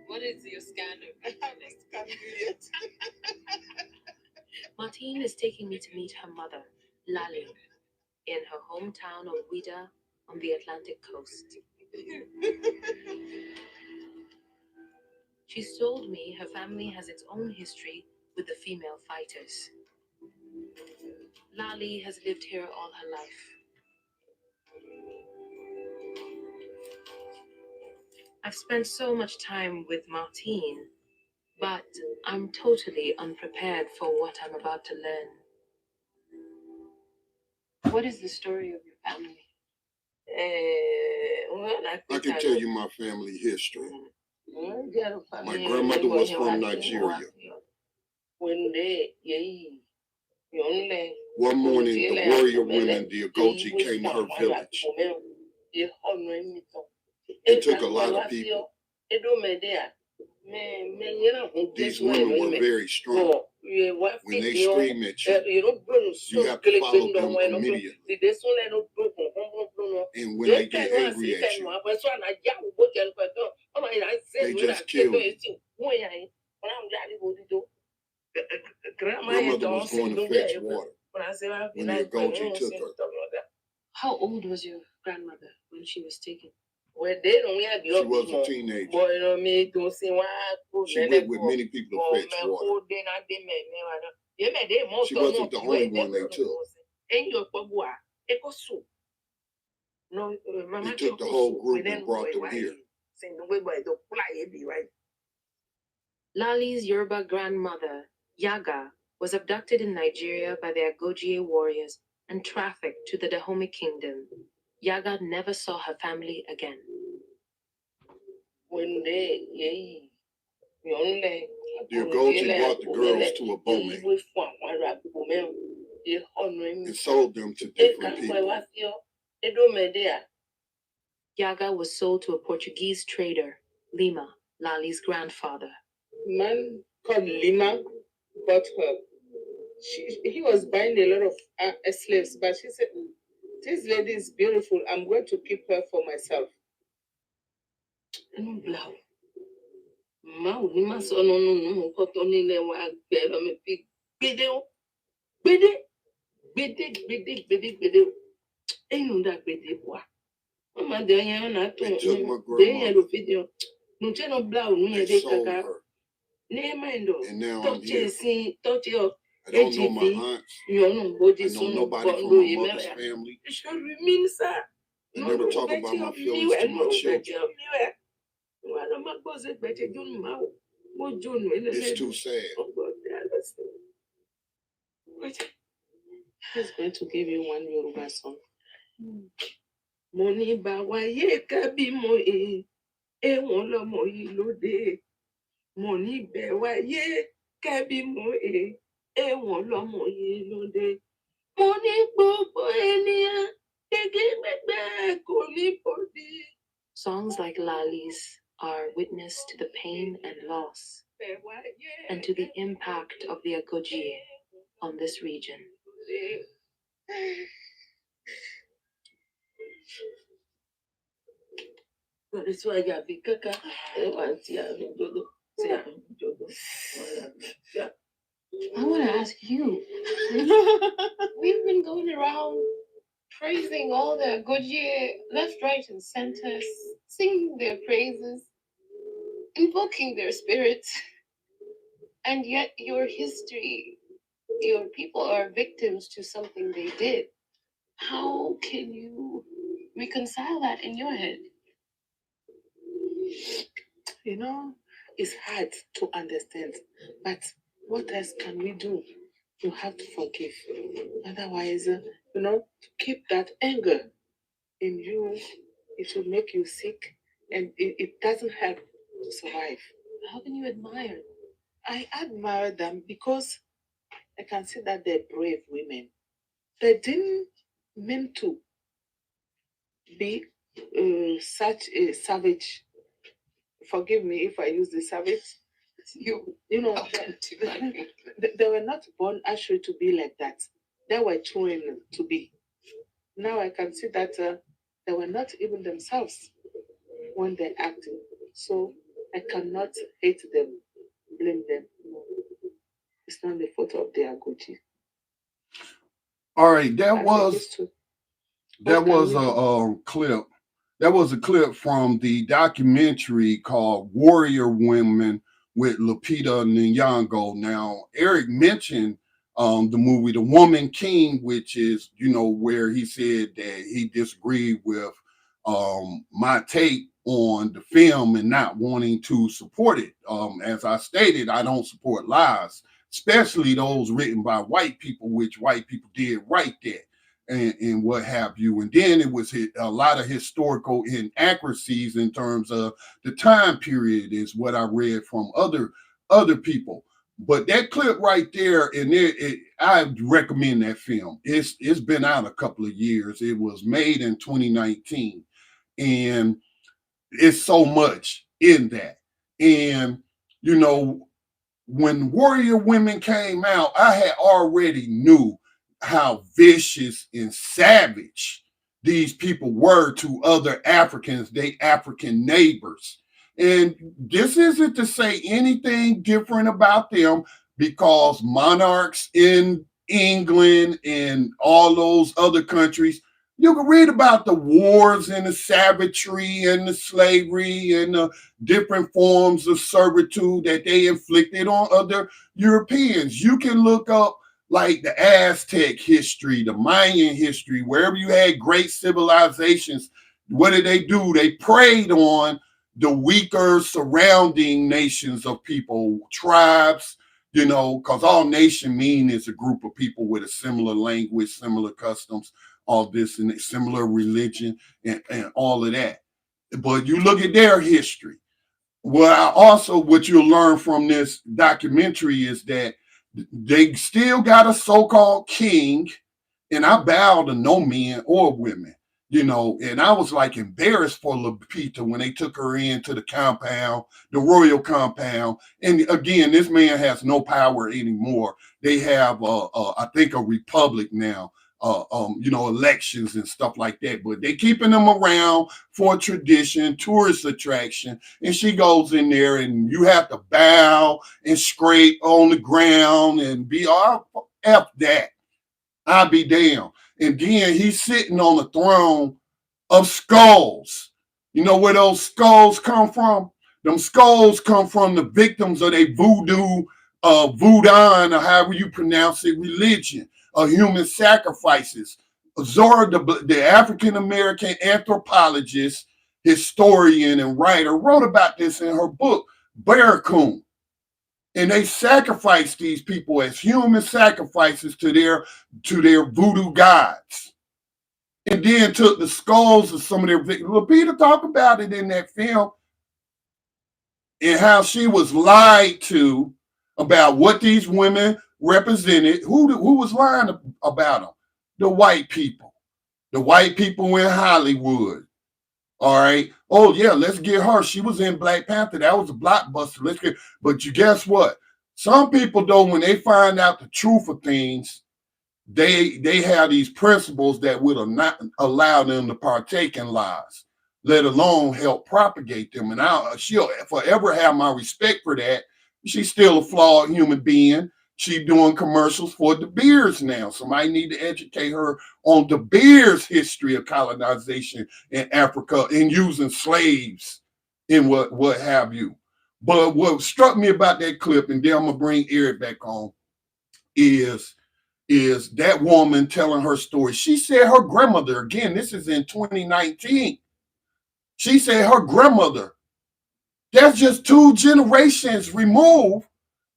Speaker 3: What is your scandal? Martine is taking me to meet her mother, Lali, in her hometown of Ouida on the Atlantic coast. She's told me her family has its own history with the female fighters. Lali has lived here all her life. I've spent so much time with Martine, but I'm totally unprepared for what I'm about to learn. What is the story of your family?
Speaker 1: I can tell you my family history. My grandmother was from Nigeria. One morning, the warrior women, the Agojie, came to her village. It took a lot of people. These women were very strong. When they scream at you, you have to follow them immediately. And when they get angry at you, they just kill you. Grandmother was going to fetch water when the Agojie took her.
Speaker 3: How old was your grandmother when she was taken?
Speaker 1: She was a teenager. She went with many people to fetch water. She wasn't the only one they took. They took the whole group and brought them here.
Speaker 3: Lali's Yoruba grandmother, Yaga, was abducted in Nigeria by the Agojie warriors and trafficked to the Dahomey Kingdom. Yaga never saw her family again.
Speaker 1: The Agojie brought the girls to a bome and sold them to different people.
Speaker 3: Yaga was sold to a Portuguese trader, Lima, Lali's grandfather.
Speaker 4: Man called Lima bought her. He was buying a lot of slaves, but she said, "This lady is beautiful. I'm going to keep her for myself."
Speaker 1: They took my grandmother. They sold her. And now I'm here. I don't know my aunts. I know nobody from my mother's family. I never talk about my feelings to my children. It's too sad.
Speaker 4: He's going to give you one Yoruba song. Moni bawa ye kabi mo won lomo yi lode. Moni bewa ye kabi mo won lomo yi lode. Moni gbogbo eniyan gbegbe ko ni body.
Speaker 3: Songs like Lali's are witness to the pain and loss and to the impact of the Agojie on this region. I want to ask you. We've been going around praising all the Agojie left, right, and center, singing their praises, invoking their spirits, and yet your history, your people are victims to something they did. How can you reconcile that in your head?
Speaker 4: You know, it's hard to understand, but what else can we do? You have to forgive. Otherwise, to keep that anger in you, it will make you sick, and it doesn't help to survive.
Speaker 3: How can you admire?
Speaker 4: I admire them because I can see that they're brave women. They didn't mean to be such a savage. Forgive me if I use the savage. You know, they were not born actually to be like that. They were trained to be. Now I can see that they were not even themselves when they acted. So I cannot hate them, blame them. No. It's not the fault of their Agojie.
Speaker 1: All right, that was a clip. That was a clip from the documentary called Warrior Women with Lupita Nyong'o. Now, Eric mentioned the movie The Woman King, which is, where he said that he disagreed with my take on the film and not wanting to support it. As I stated, I don't support lies, especially those written by white people, which white people did write that. And what have you. And then it was a lot of historical inaccuracies in terms of the time period is what I read from other people. But that clip right there, and I recommend that film. It's been out a couple of years. It was made in 2019. And it's so much in that. And, when Warrior Women came out, I had already knew how vicious and savage these people were to other Africans, they African neighbors. And this isn't to say anything different about them, because monarchs in England and all those other countries, you can read about the wars and the savagery and the slavery and the different forms of servitude that they inflicted on other Europeans. You can look up like the Aztec history, the Mayan history, wherever you had great civilizations. What did they do? They preyed on the weaker surrounding nations of people, tribes, because all nation mean is a group of people with a similar language, similar customs, all this and similar religion and all of that. But you look at their history. What you'll learn from this documentary is that they still got a so-called king, and I bow to no men or women, and I was like embarrassed for Lupita when they took her into the compound, the royal compound. And again, this man has no power anymore. They have, I think, a republic now. Elections and stuff like that, but they keeping them around for tradition, tourist attraction. And she goes in there and you have to bow and scrape on the ground and be F that. I'll be damned. And then he's sitting on the throne of skulls. You know where those skulls come from? Them skulls come from the victims of a voodoo, voodoo, or however you pronounce it, religion, human sacrifices. Zora, the African American anthropologist, historian, and writer, wrote about this in her book, Barracoon. And they sacrificed these people as human sacrifices to their voodoo gods. And then took the skulls of some of their victims. Lupita talked about it in that film and how she was lied to about what these women represented. Who was lying about them? The white people. The white people in Hollywood. All right. Oh, yeah, let's get her. She was in Black Panther. That was a blockbuster. Let's get. But you guess what? Some people, though, when they find out the truth of things, they have these principles that will not allow them to partake in lies, let alone help propagate them. And she'll forever have my respect for that. She's still a flawed human being. She's doing commercials for De Beers now. Somebody need to educate her on De Beers' history of colonization in Africa and using slaves and what have you. But what struck me about that clip, and then I'm gonna bring Eric back on, is that woman telling her story. She said her grandmother, again, this is in 2019. She said her grandmother, that's just 2 generations removed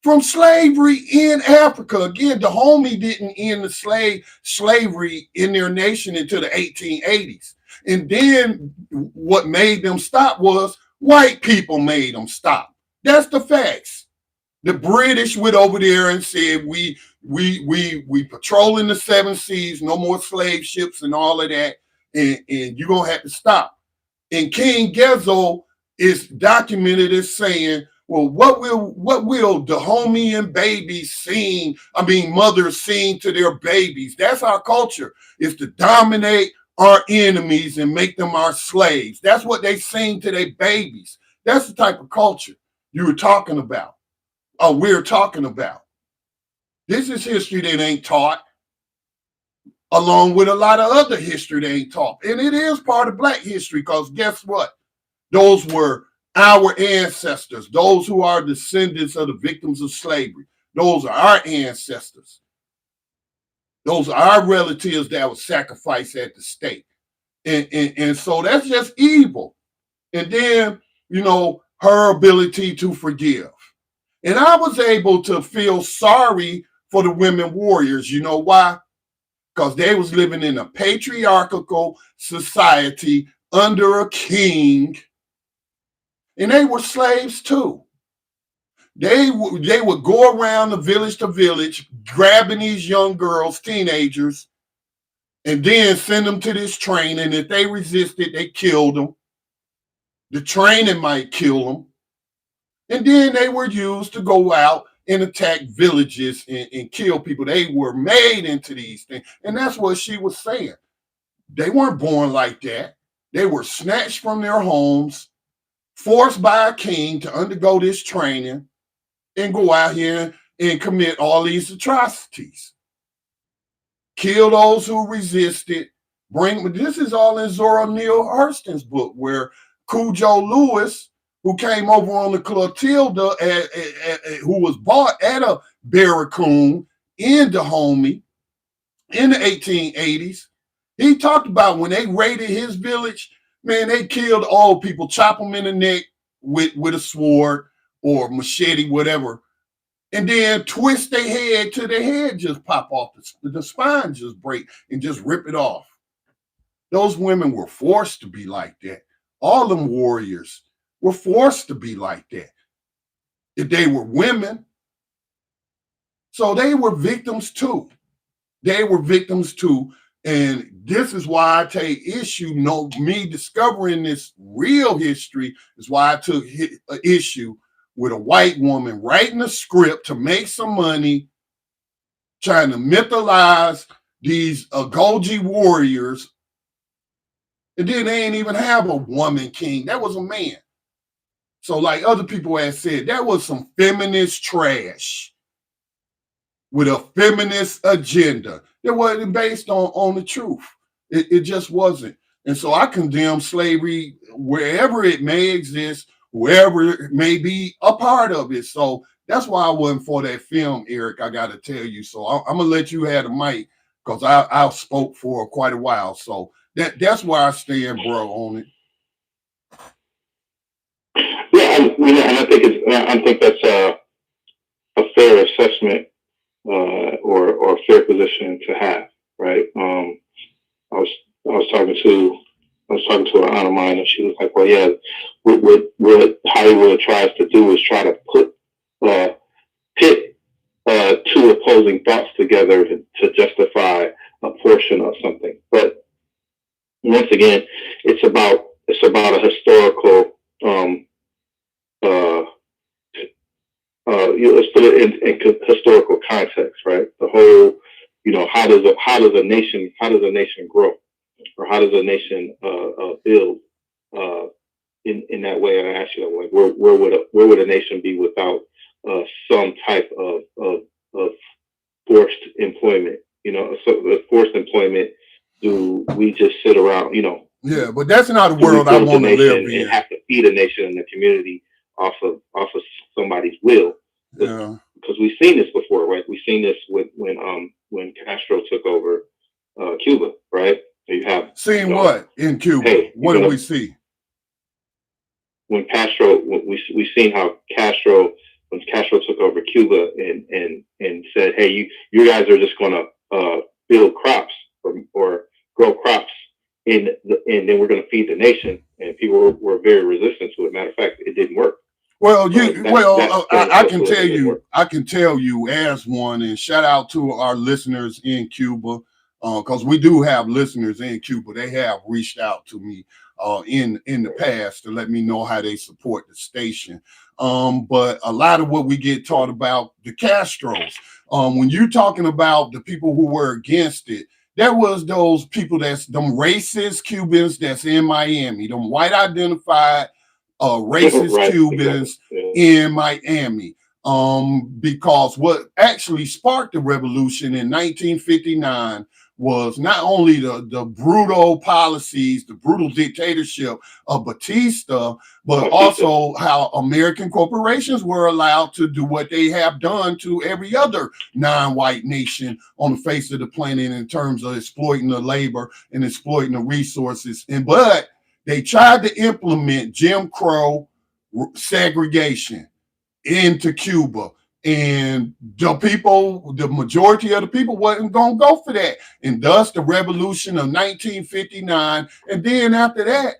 Speaker 1: from slavery in Africa. Again, the homie didn't end the slavery in their nation until the 1880s. And then what made them stop was white people made them stop. That's the facts. The British went over there and said, we patrolling the 7 seas, no more slave ships and all of that, and you're going to have to stop. And King Gezo is documented as saying, well, what will the homie and babies sing? I mean, mothers sing to their babies. That's our culture, is to dominate our enemies and make them our slaves. That's what they sing to their babies. That's the type of culture you were talking about. We're talking about. This is history that ain't taught, along with a lot of other history that ain't taught. And it is part of Black history, because guess what? Those were our ancestors, those who are descendants of the victims of slavery. Those are our ancestors. Those are our relatives that were sacrificed at the stake. And so that's just evil. And then, her ability to forgive. And I was able to feel sorry for the women warriors. You know why? Because they was living in a patriarchal society under a king, and they were slaves too. They would go around the village to village, grabbing these young girls, teenagers, and then send them to this training. If they resisted, they killed them. The training might kill them. And then they were used to go out and attack villages and kill people. They were made into these things. And that's what she was saying. They weren't born like that. They were snatched from their homes, forced by a king to undergo this training and go out here and commit all these atrocities. Kill those who resisted. This is all in Zora Neale Hurston's book, where Cujo Lewis, who came over on the Clotilda, who was bought at a barracoon in Dahomey in the 1880s, he talked about when they raided his village, man, they killed old people, chop them in the neck with a sword or machete, whatever, and then twist their head till their head just pop off, the spine just break and just rip it off. Those women were forced to be like that. All them warriors were forced to be like that. If they were women. So they were victims too. They were victims too. And this is why I take issue, me discovering this real history is why I took an issue with a white woman writing a script to make some money, trying to mythologize these Agoji warriors. And then they ain't even have a woman king. That was a man. So like other people have said, that was some feminist trash with a feminist agenda. It wasn't based on the truth. It just wasn't. And so I condemn slavery wherever it may exist, whoever may be a part of it. So that's why I wasn't for that film, Eric. I got to tell you. So I'm gonna let you have the mic because I spoke for quite a while. So that's where I stand, bro, on it.
Speaker 2: Yeah, I think that's a fair assessment or a fair position to have, right? I was talking to an aunt of mine, and she was like, "Well, yeah, what Hollywood tries to do is try to pit two opposing thoughts together to justify a portion of something." But once again, it's about a historical. Let's put it in historical context, right? The whole, how does a nation grow, or how does a nation build in that way? And I ask you, like, where would a nation be without some type of forced employment? So the forced employment. Do we just sit around?
Speaker 1: Yeah, but that's not a world I want to live in.
Speaker 2: And have to feed a nation and the community off of somebody's will.
Speaker 1: Yeah.
Speaker 2: Because we've seen this before, right? We've seen this when Castro took over Cuba, right? So you have
Speaker 1: seen what in Cuba? Hey, what do we see?
Speaker 2: When we've seen how when Castro took over Cuba and said, "Hey, you guys are just going to build crops or grow crops, and then we're going to feed the nation," and people were very resistant to it. Matter of fact, it didn't work.
Speaker 1: Well, I can tell you as one, and shout out to our listeners in Cuba, because we do have listeners in Cuba. They have reached out to me in the past to let me know how they support the station. But a lot of what we get taught about the Castros, when you're talking about the people who were against it, there was those people them racist Cubans that's in Miami, them white identified racist right, Cubans in Miami. Because what actually sparked the revolution in 1959 was not only the brutal policies, the brutal dictatorship of Batista, but also how American corporations were allowed to do what they have done to every other non-white nation on the face of the planet in terms of exploiting the labor and exploiting the resources. But they tried to implement Jim Crow segregation into Cuba. And the majority of the people wasn't going to go for that. And thus the revolution of 1959. And then after that,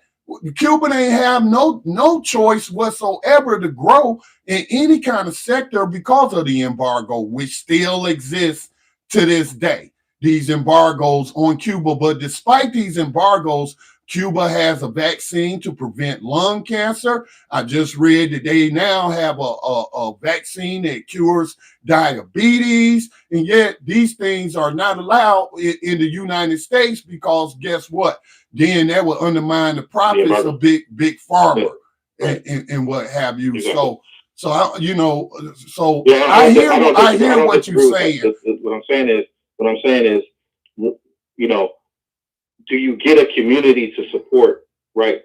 Speaker 1: Cuba ain't have no choice whatsoever to grow in any kind of sector because of the embargo, which still exists to this day. These embargoes on Cuba. But despite these embargoes, Cuba has a vaccine to prevent lung cancer. I just read that they now have a vaccine that cures diabetes. And yet these things are not allowed in the United States because guess what? Then that would undermine the profits of big pharma and what have you. Exactly. So I hear what you're saying.
Speaker 2: What I'm saying is, do you get a community to support, right?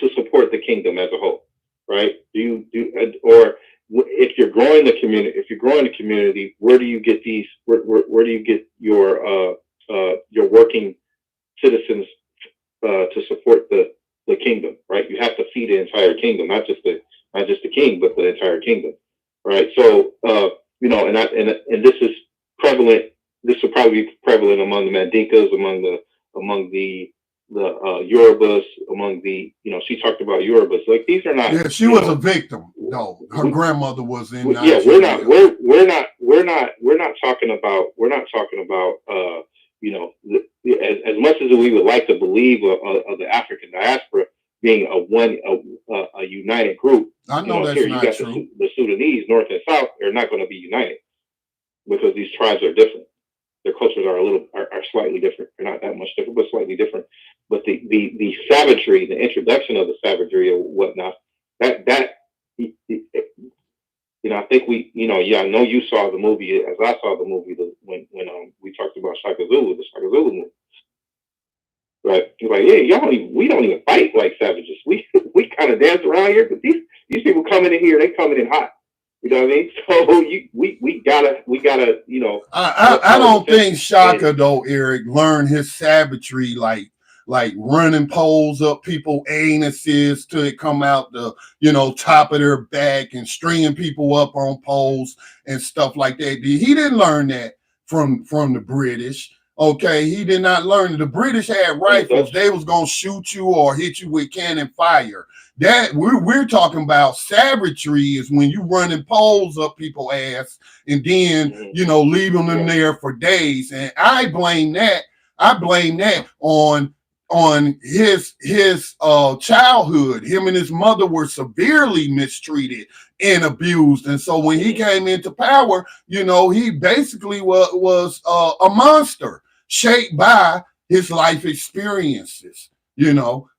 Speaker 2: To support the kingdom as a whole, right? Or if you're growing the community, where do you get these? Where do you get your working citizens to support the kingdom, right? You have to feed the entire kingdom, not just the king, but the entire kingdom, right? So and this is prevalent. This will probably be prevalent among the Mandinkas, among the Yorubas, among the she talked about Yorubas. Like these are not.
Speaker 1: Yeah, she was a victim. No, her grandmother was in.
Speaker 2: Yeah, we're not talking about as much as we would like to believe of the African diaspora being a united group.
Speaker 1: I know that's not true.
Speaker 2: The Sudanese, North and South, are not going to be united because these tribes are different. Their cultures are slightly different. They're not that much different, but slightly different. But the savagery, the introduction of the savagery or whatnot, that I think I know you saw the movie as I saw the movie when we talked about the Shaka Zulu movie, Right. He's like, yeah, we don't even fight like savages. We kind of dance around here, but these people coming in here, they coming in hot. You know what I mean? So we gotta, you know.
Speaker 1: I don't think Shaka though, Eric, learned his savagery like running poles up people's anuses till it come out the top of their back and stringing people up on poles and stuff like that. He didn't learn that from the British. Okay, he did not learn it. The British had rifles. They was gonna shoot you or hit you with cannon fire. That we're talking about savagery is when you running poles up people's ass and then leaving them there for days. And I blame that on his childhood. Him and his mother were severely mistreated and abused, and so when he came into power, he basically was a monster shaped by his life experiences.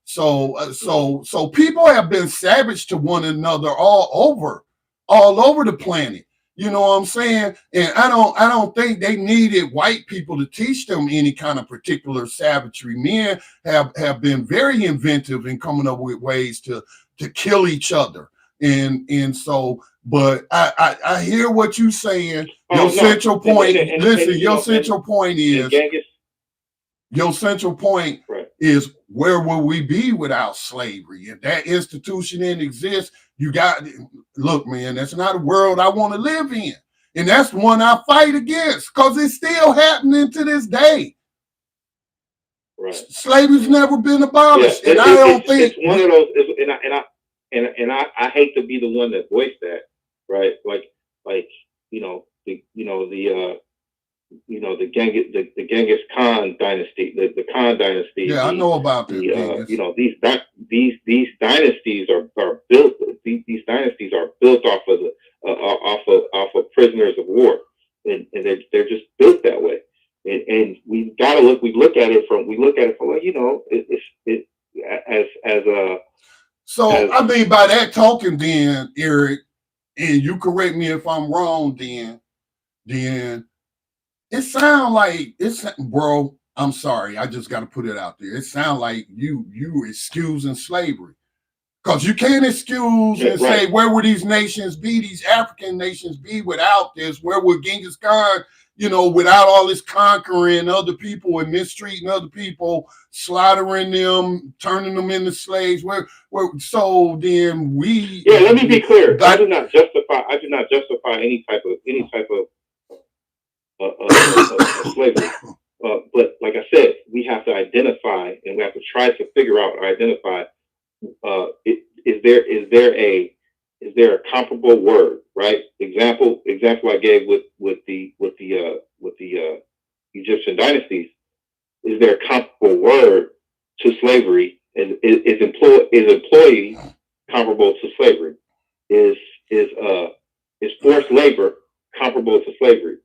Speaker 1: So people have been savage to one another all over the planet. You know what I'm saying? And I don't think they needed white people to teach them any kind of particular savagery. Men have been very inventive in coming up with ways to kill each other. And so, but I hear what you're saying. Your central point, your central point is where will we be without slavery? If that institution didn't exist, look, man, that's not a world I want to live in. And that's the one I fight against because it's still happening to this day. Right. Slavery's never been abolished.
Speaker 2: Yeah, and I don't think it's one of those, and I hate to be the one that voiced that, right? Like the Genghis Khan dynasty, the Khan dynasty.
Speaker 1: Yeah, I know about this.
Speaker 2: These dynasties are built. These dynasties are built off of prisoners of war, and they're just built that way. And we gotta look. We look at it from
Speaker 1: I mean, by that token, then Eric, and you correct me if I'm wrong. Then it sounds like bro. I'm sorry. I just got to put it out there. It sounds like you excusing slavery because you can't excuse and say, where would these nations be? These African nations be without this? Where would Genghis Khan, without all this conquering other people and mistreating other people, slaughtering them, turning them into slaves? So then we.
Speaker 2: Yeah, let me be clear. I do not justify any type of slavery. But like I said, we have to identify and we have to try to figure out or identify. Is there a comparable word? Right? Example I gave with the Egyptian dynasties. Is there a comparable word to slavery? Is employee comparable to slavery? Is forced labor comparable to slavery?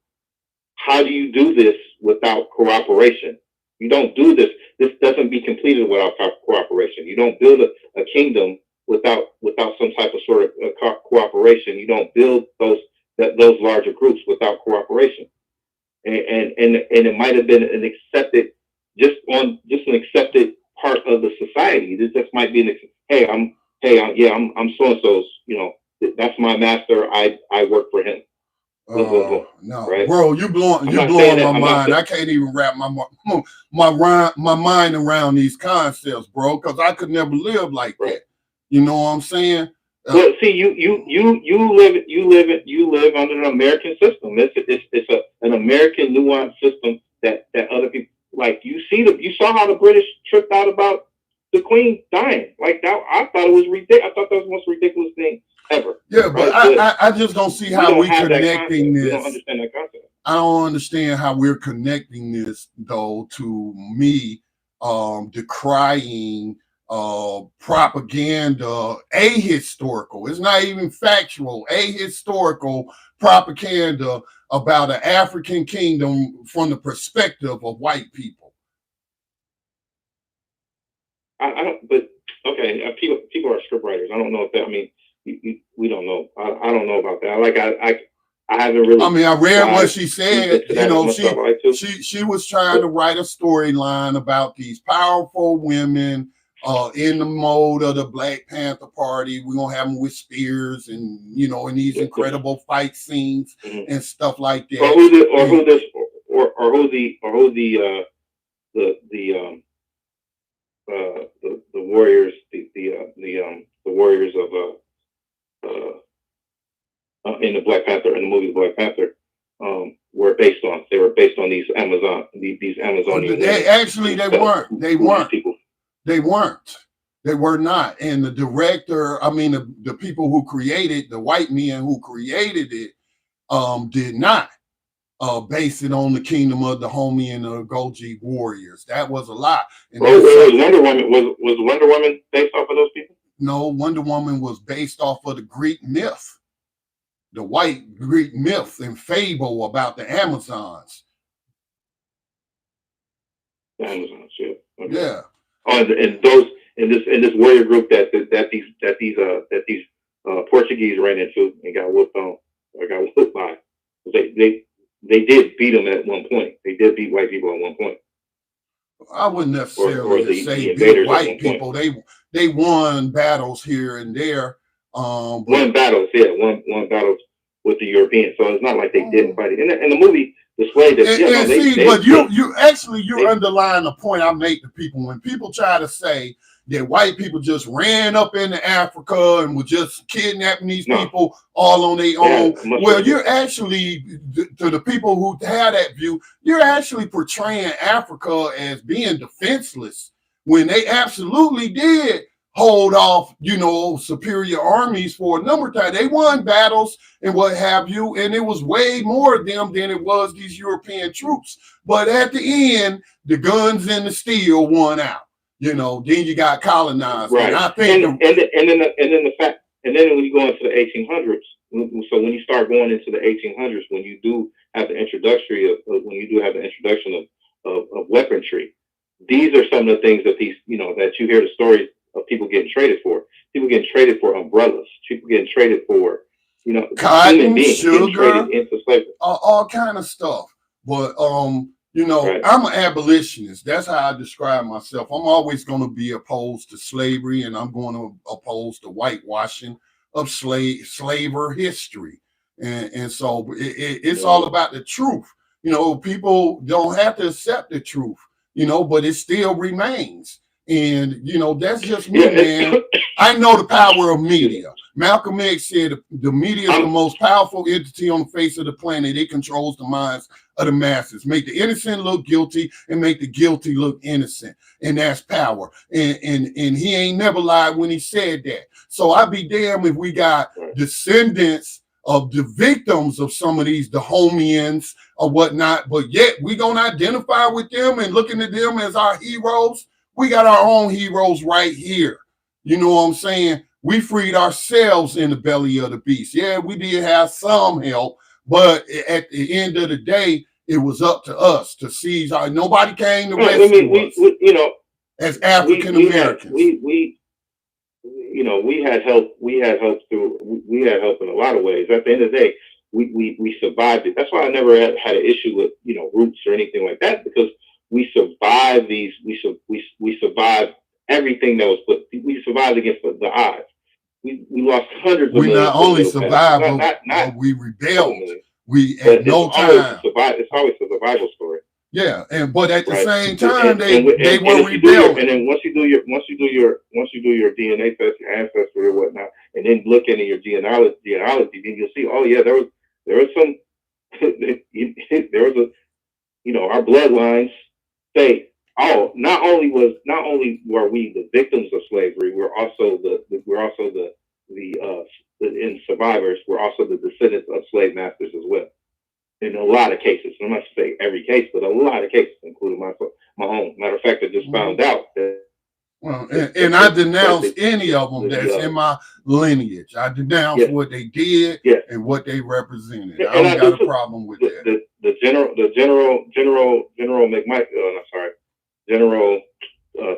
Speaker 2: How do you do this without cooperation? You don't do this. This doesn't be completed without cooperation. You don't build a kingdom without some type of sort of cooperation. You don't build those larger groups without cooperation. And it might have been an accepted part of the society. This just might be I'm so and so's. That's my master. I work for him.
Speaker 1: Oh no, right? Bro, you blowing my mind. I can't even wrap my mind around these concepts, bro, because I could never live like that. You know what I'm saying?
Speaker 2: Well, see, you live under an American system. It's an American nuanced system that other people like. You saw how the British tripped out about the Queen dying. Like that, I thought it was ridiculous. I thought that was the most ridiculous thing ever.
Speaker 1: Yeah, but I just don't see how we're connecting this.
Speaker 2: We don't understand that concept.
Speaker 1: I don't understand how we're connecting this though to me decrying propaganda, ahistorical. It's not even factual, ahistorical propaganda about an African kingdom from the perspective of white people.
Speaker 2: I don't, but okay, people are script writers. I don't know if that, I mean, we don't know. I don't know about that. I haven't really.
Speaker 1: I mean, I read what she said. You know, she was trying to write a storyline about these powerful women in the mode of the Black Panther Party. We're gonna have them with spears and in these incredible fight scenes and stuff like that.
Speaker 2: The warriors, the warriors of in the Black Panther, in the movie Black Panther, were based on. They were based on these Amazonian.
Speaker 1: They weren't. They were not. And the director, I mean, the people who created, the white men who created it, did not base it on the kingdom of the Homie and the Goji warriors. That was a lie. And
Speaker 2: was Wonder Woman based off of those people?
Speaker 1: No, Wonder Woman was based off of the Greek myth. The white Greek myth and fable about the Amazons.
Speaker 2: The Amazons, yeah. Okay.
Speaker 1: Yeah.
Speaker 2: Oh, and those in this warrior group that these Portuguese ran into and got whooped by. They did beat them at one point. They did beat white people at one point.
Speaker 1: I wouldn't necessarily say beat white people. They won battles here and there.
Speaker 2: Won battles with the Europeans. So it's not like they didn't fight it. And the movie displayed that.
Speaker 1: You're underlying the point I make to people when people try to say that white people just ran up into Africa and were just kidnapping these people all on their own. Well, you're actually, to the people who have that view, you're actually portraying Africa as being defenseless when they absolutely did hold off, superior armies for a number of times. They won battles and what have you, and it was way more of them than it was these European troops. But at the end, the guns and the steel won out. Then you got colonized.
Speaker 2: Right.
Speaker 1: And I think
Speaker 2: and then when you go into the 1800s, so when you start going into the 1800s, when you do have the introduction of weaponry, these are some of the things that that you hear the stories of people getting traded for. People getting traded for umbrellas. People getting traded for
Speaker 1: cotton, sugar, into slavery, all kind of stuff. But right. I'm an abolitionist. That's how I describe myself. I'm always going to be opposed to slavery, and I'm going to oppose the whitewashing of slaver history. And so it's all about the truth. People don't have to accept the truth, but it still remains. And, that's just me, man. I know the power of media. Malcolm X said the media is the most powerful entity on the face of the planet. It controls the minds of the masses. Make the innocent look guilty and make the guilty look innocent. And that's power. And he ain't never lied when he said that. So I'd be damned if we got descendants of the victims of some of these Dahomians or whatnot, but yet we gonna identify with them and looking at them as our heroes. We got our own heroes right here. You know what I'm saying? We freed ourselves in the belly of the beast. Yeah, we did have some help, but at the end of the day, it was up to us to seize our. Nobody came to rescue us. As African Americans,
Speaker 2: we had help. We had help in a lot of ways. At the end of the day, we survived it. That's why I never had an issue with roots or anything like that, because we survived these. We survived everything that was put. We survived against the odds. We lost hundreds of millions.
Speaker 1: We not only survived, but we rebelled. We at no time.
Speaker 2: It's always a survival story.
Speaker 1: Yeah, but at the same time, they were rebelling.
Speaker 2: And then once you do your DNA test, your ancestry or whatnot, and then look into your genealogy, then you'll see, oh yeah, there was some, our bloodlines say, oh, not only were we the victims of slavery, we're also the survivors. We're also the descendants of slave masters as well. In a lot of cases, I'm not saying every case, but a lot of cases, including my own. Matter of fact, I just found out that.
Speaker 1: Well, and I denounce any of them that's in my lineage. I denounce what they did and what they represented. I don't got a problem with that.
Speaker 2: The General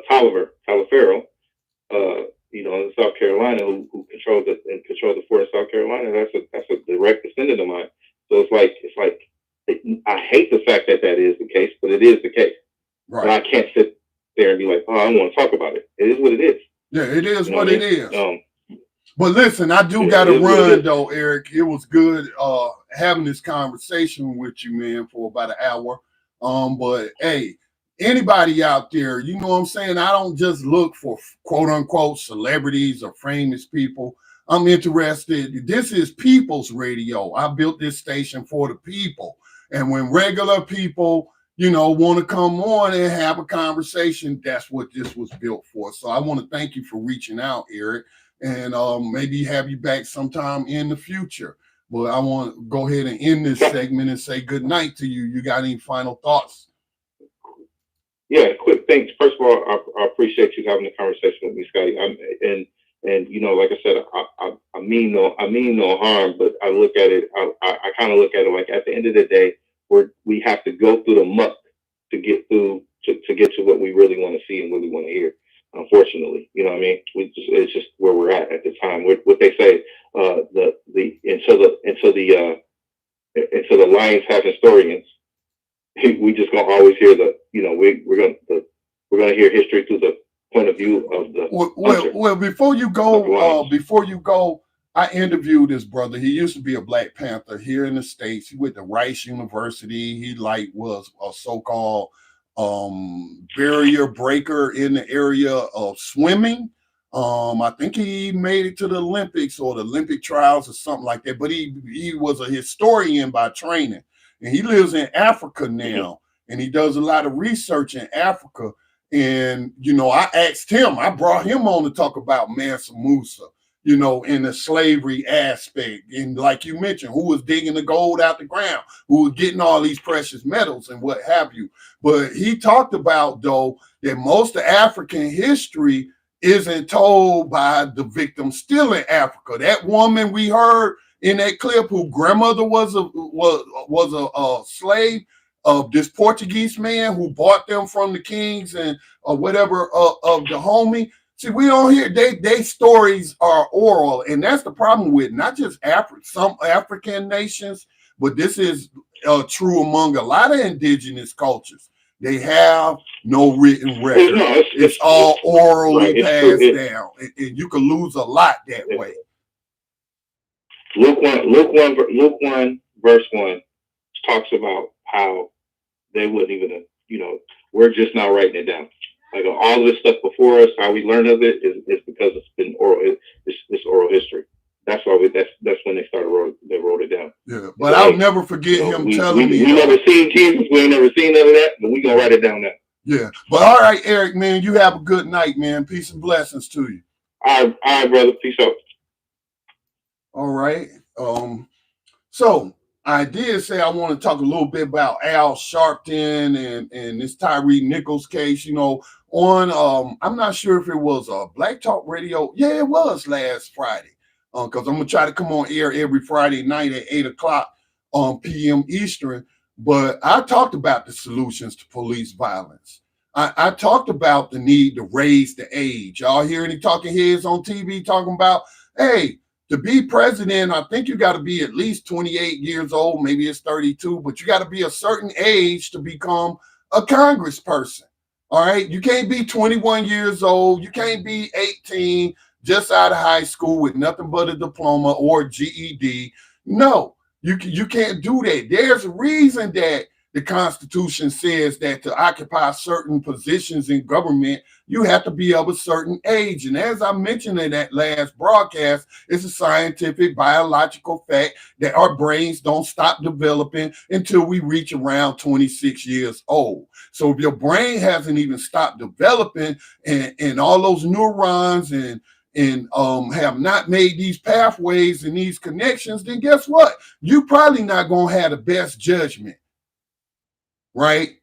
Speaker 2: Taliaferro, in South Carolina, who controlled the fort in South Carolina. That's a direct descendant of mine. So it's like I hate the fact that is the case, but it is the case.
Speaker 1: Right.
Speaker 2: And I can't sit there and be like, oh, I don't want to talk about it. It is what it is.
Speaker 1: Yeah, it is
Speaker 2: You know
Speaker 1: what
Speaker 2: I
Speaker 1: it
Speaker 2: mean?
Speaker 1: is. But listen, I do got to run though, Eric. It was good having this conversation with you, man, for about an hour. But hey, anybody out there, you know what I'm saying? I don't just look for quote unquote celebrities or famous people. I'm interested. This is people's radio. I built this station for the people. And when regular people, you know, want to come on and have a conversation, that's what this was built for. So I want to thank you for reaching out, Eric. And maybe have you back sometime in the future. But I want to go ahead and end this segment and say good night to you. You got any final thoughts?
Speaker 2: Yeah, quick things. First of all, I appreciate you having the conversation with me, Scotty. And you know, like I said, I mean no harm, but I look at it. I kind of look at it like at the end of the day, we have to go through the muck to get to what we really want to see and really want to hear. Unfortunately, you know what I mean? It's just where we're at the time. What they say, until the lions have historians, we just gonna always hear we're gonna hear history through the point of view of the
Speaker 1: well before you go, I interviewed this brother. He used to be a Black Panther here in the States. He went to Rice University. He was a so-called barrier breaker in the area of swimming. I think he made it to the Olympics or the Olympic trials or something like that, but he was a historian by training, and he lives in Africa now, and he does a lot of research in Africa. And, you know, I brought him on to talk about Mansa Musa, you know, in the slavery aspect. And like you mentioned, who was digging the gold out the ground, who was getting all these precious metals and what have you. But he talked about, though, that most of African history isn't told by the victims still in Africa. That woman we heard in that clip, whose grandmother was a slave of this Portuguese man who bought them from the kings and whatever of the homie. See, we don't hear they stories are oral, and that's the problem with not just some African nations, but this is true among a lot of indigenous cultures. They have no written record. It's all orally passed down, and you can lose a lot that way.
Speaker 2: Luke 1, verse 1 talks about how they wouldn't even, we're just now writing it down. Like all of this stuff before us, how we learned of it is because it's been oral. It's oral history. That's why that's when they wrote it down.
Speaker 1: Yeah, but I'll never forget him telling me.
Speaker 2: We never seen Jesus. We ain't never seen none of that, but we gonna write it down now.
Speaker 1: Yeah, but all right, Eric, man, you have a good night, man. Peace and blessings to you.
Speaker 2: All right, brother. Peace out.
Speaker 1: All right. So I did say I want to talk a little bit about Al Sharpton and this Tyre Nichols case. You know, on I'm not sure if it was a Black Talk Radio. Yeah, it was last Friday. Because I'm gonna try to come on air every Friday night at 8:00 p.m. Eastern. But I talked about the solutions to police violence. I talked about the need to raise the age. Y'all hear any talking heads on TV talking about, hey, to be president, I think you got to be at least 28 years old. Maybe it's 32, but you got to be a certain age to become a congressperson. All right, you can't be 21 years old. You can't be 18. Just out of high school with nothing but a diploma or GED. No, you can't do that. There's a reason that the Constitution says that to occupy certain positions in government, you have to be of a certain age. And as I mentioned in that last broadcast, it's a scientific, biological fact that our brains don't stop developing until we reach around 26 years old. So if your brain hasn't even stopped developing and all those neurons and have not made these pathways and these connections, then guess what? You probably not going to have the best judgment, right?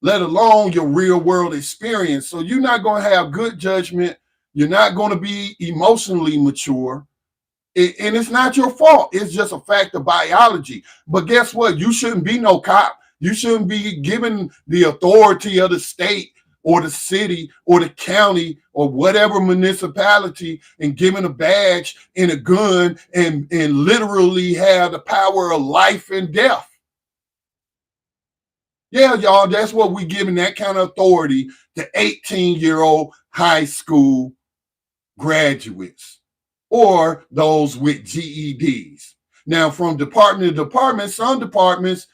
Speaker 1: Let alone your real world experience. So you're not going to have good judgment. You're not going to be emotionally mature. And it's not your fault. It's just a fact of biology. But guess what? You shouldn't be no cop. You shouldn't be given the authority of the state or the city or the county or whatever municipality and given a badge and a gun and literally have the power of life and death. Yeah, y'all, that's what we're giving that kind of authority to 18-year-old high school graduates or those with GEDs. Now, from department to department, some departments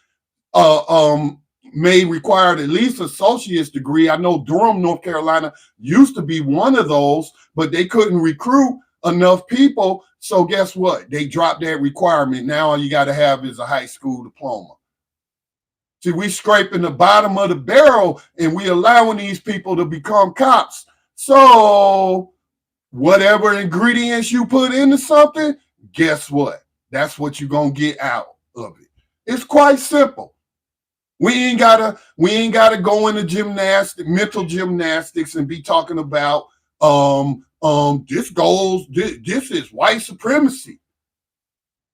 Speaker 1: may require at least associate's degree. I know Durham, North Carolina used to be one of those, but they couldn't recruit enough people. So guess what? They dropped that requirement. Now all you got to have is a high school diploma. See, we scraping the bottom of the barrel and we allowing these people to become cops. So whatever ingredients you put into something, guess what? That's what you're going to get out of it. It's quite simple. We ain't gotta go into mental gymnastics and be talking about this is white supremacy,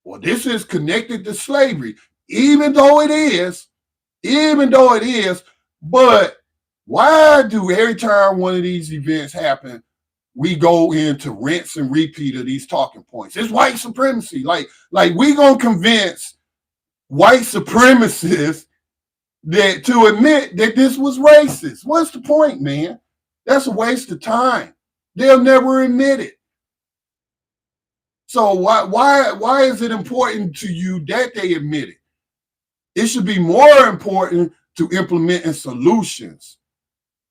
Speaker 1: or this is connected to slavery, even though it is, but why do every time one of these events happen, we go into rinse and repeat of these talking points? It's white supremacy. Like we gonna convince white supremacists that to admit that this was racist. What's the point, man? That's a waste of time. They'll never admit it. So why is it important to you that they admit it? It should be more important to implementing solutions.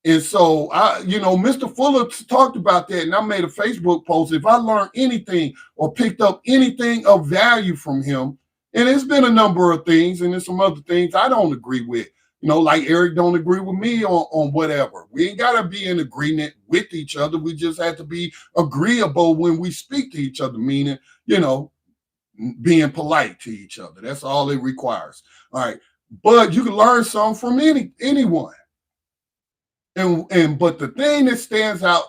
Speaker 1: And so Mr. Fuller talked about that, and I made a Facebook post. If I learned anything or picked up anything of value from him, and it's been a number of things, and there's some other things I don't agree with. Like Eric don't agree with me on whatever. We ain't got to be in agreement with each other. We just have to be agreeable when we speak to each other, meaning, being polite to each other. That's all it requires. All right. But you can learn something from anyone. But the thing that stands out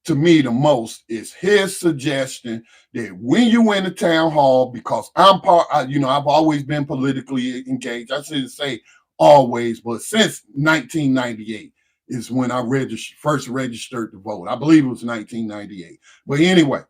Speaker 1: to me the most is his suggestion that when you in a town hall, because I've always been politically engaged. I shouldn't say always, but since 1998 is when I first registered to vote. I believe it was 1998. But anyway,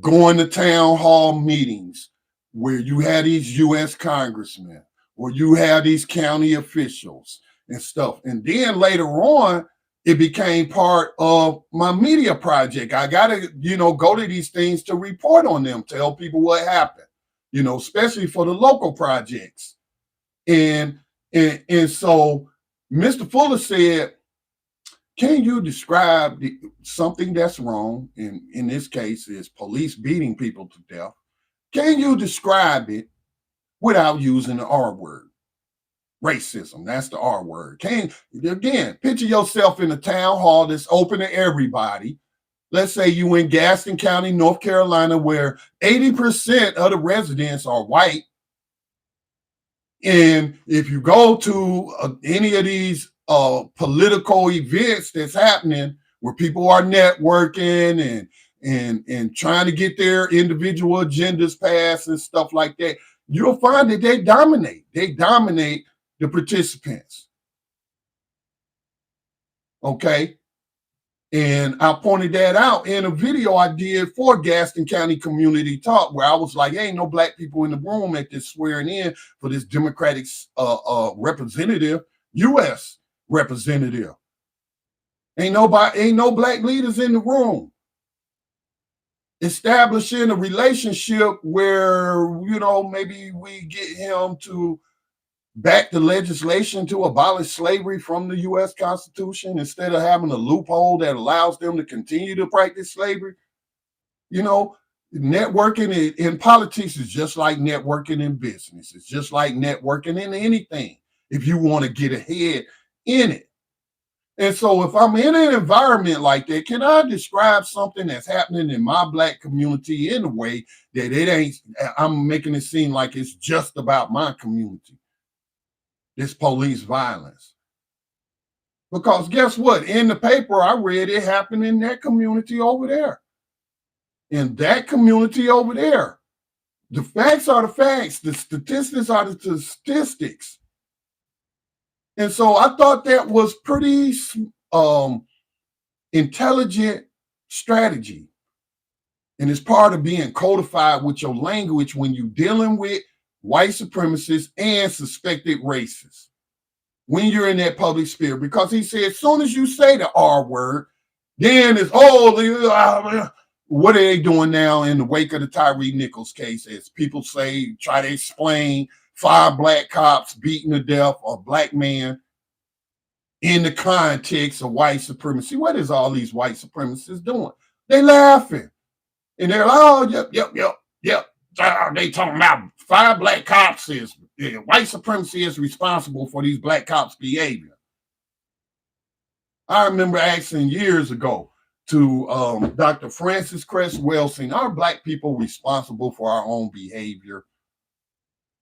Speaker 1: going to town hall meetings where you had these U.S. congressmen or you had these county officials and stuff. And then later on, it became part of my media project. I got to, go to these things to report on them, tell people what happened, especially for the local projects. And so Mr. Fuller said, can you describe something that's wrong? And in this case is police beating people to death. Can you describe it without using the R word? Racism, that's the R word. Picture yourself in a town hall that's open to everybody. Let's say you in Gaston County, North Carolina, where 80% of the residents are white. And if you go to any of these political events that's happening where people are networking and trying to get their individual agendas passed and stuff like that, you'll find that they dominate. They dominate the participants. Okay. And I pointed that out in a video I did for Gaston County Community Talk, where I was like, ain't no black people in the room at this swearing in for this Democratic representative, U.S. representative. Ain't no black leaders in the room. Establishing a relationship where, maybe we get him to back the legislation to abolish slavery from the U.S. Constitution instead of having a loophole that allows them to continue to practice slavery. Networking in politics is just like networking in business. It's just like networking in anything if you want to get ahead in it. And so if I'm in an environment like that, can I describe something that's happening in my black community in a way that I'm making it seem like it's just about my community? This police violence. Because guess what? In the paper, I read it happened in that community over there. In that community over there. The facts are the facts. The statistics are the statistics. And so I thought that was pretty intelligent strategy. And it's part of being codified with your language when you're dealing with white supremacists and suspected racists. When you're in that public sphere, because he said, as soon as you say the R word, then it's, what are they doing now in the wake of the Tyre Nichols case? As people say, try to explain 5 black cops beating to death a black man in the context of white supremacy. What is all these white supremacists doing? They laughing. And they're like, oh, yep. They talking about 5 black cops is white supremacy is responsible for these black cops' behavior. I remember asking years ago to Dr. Francis Cress Welsing, are black people responsible for our own behavior?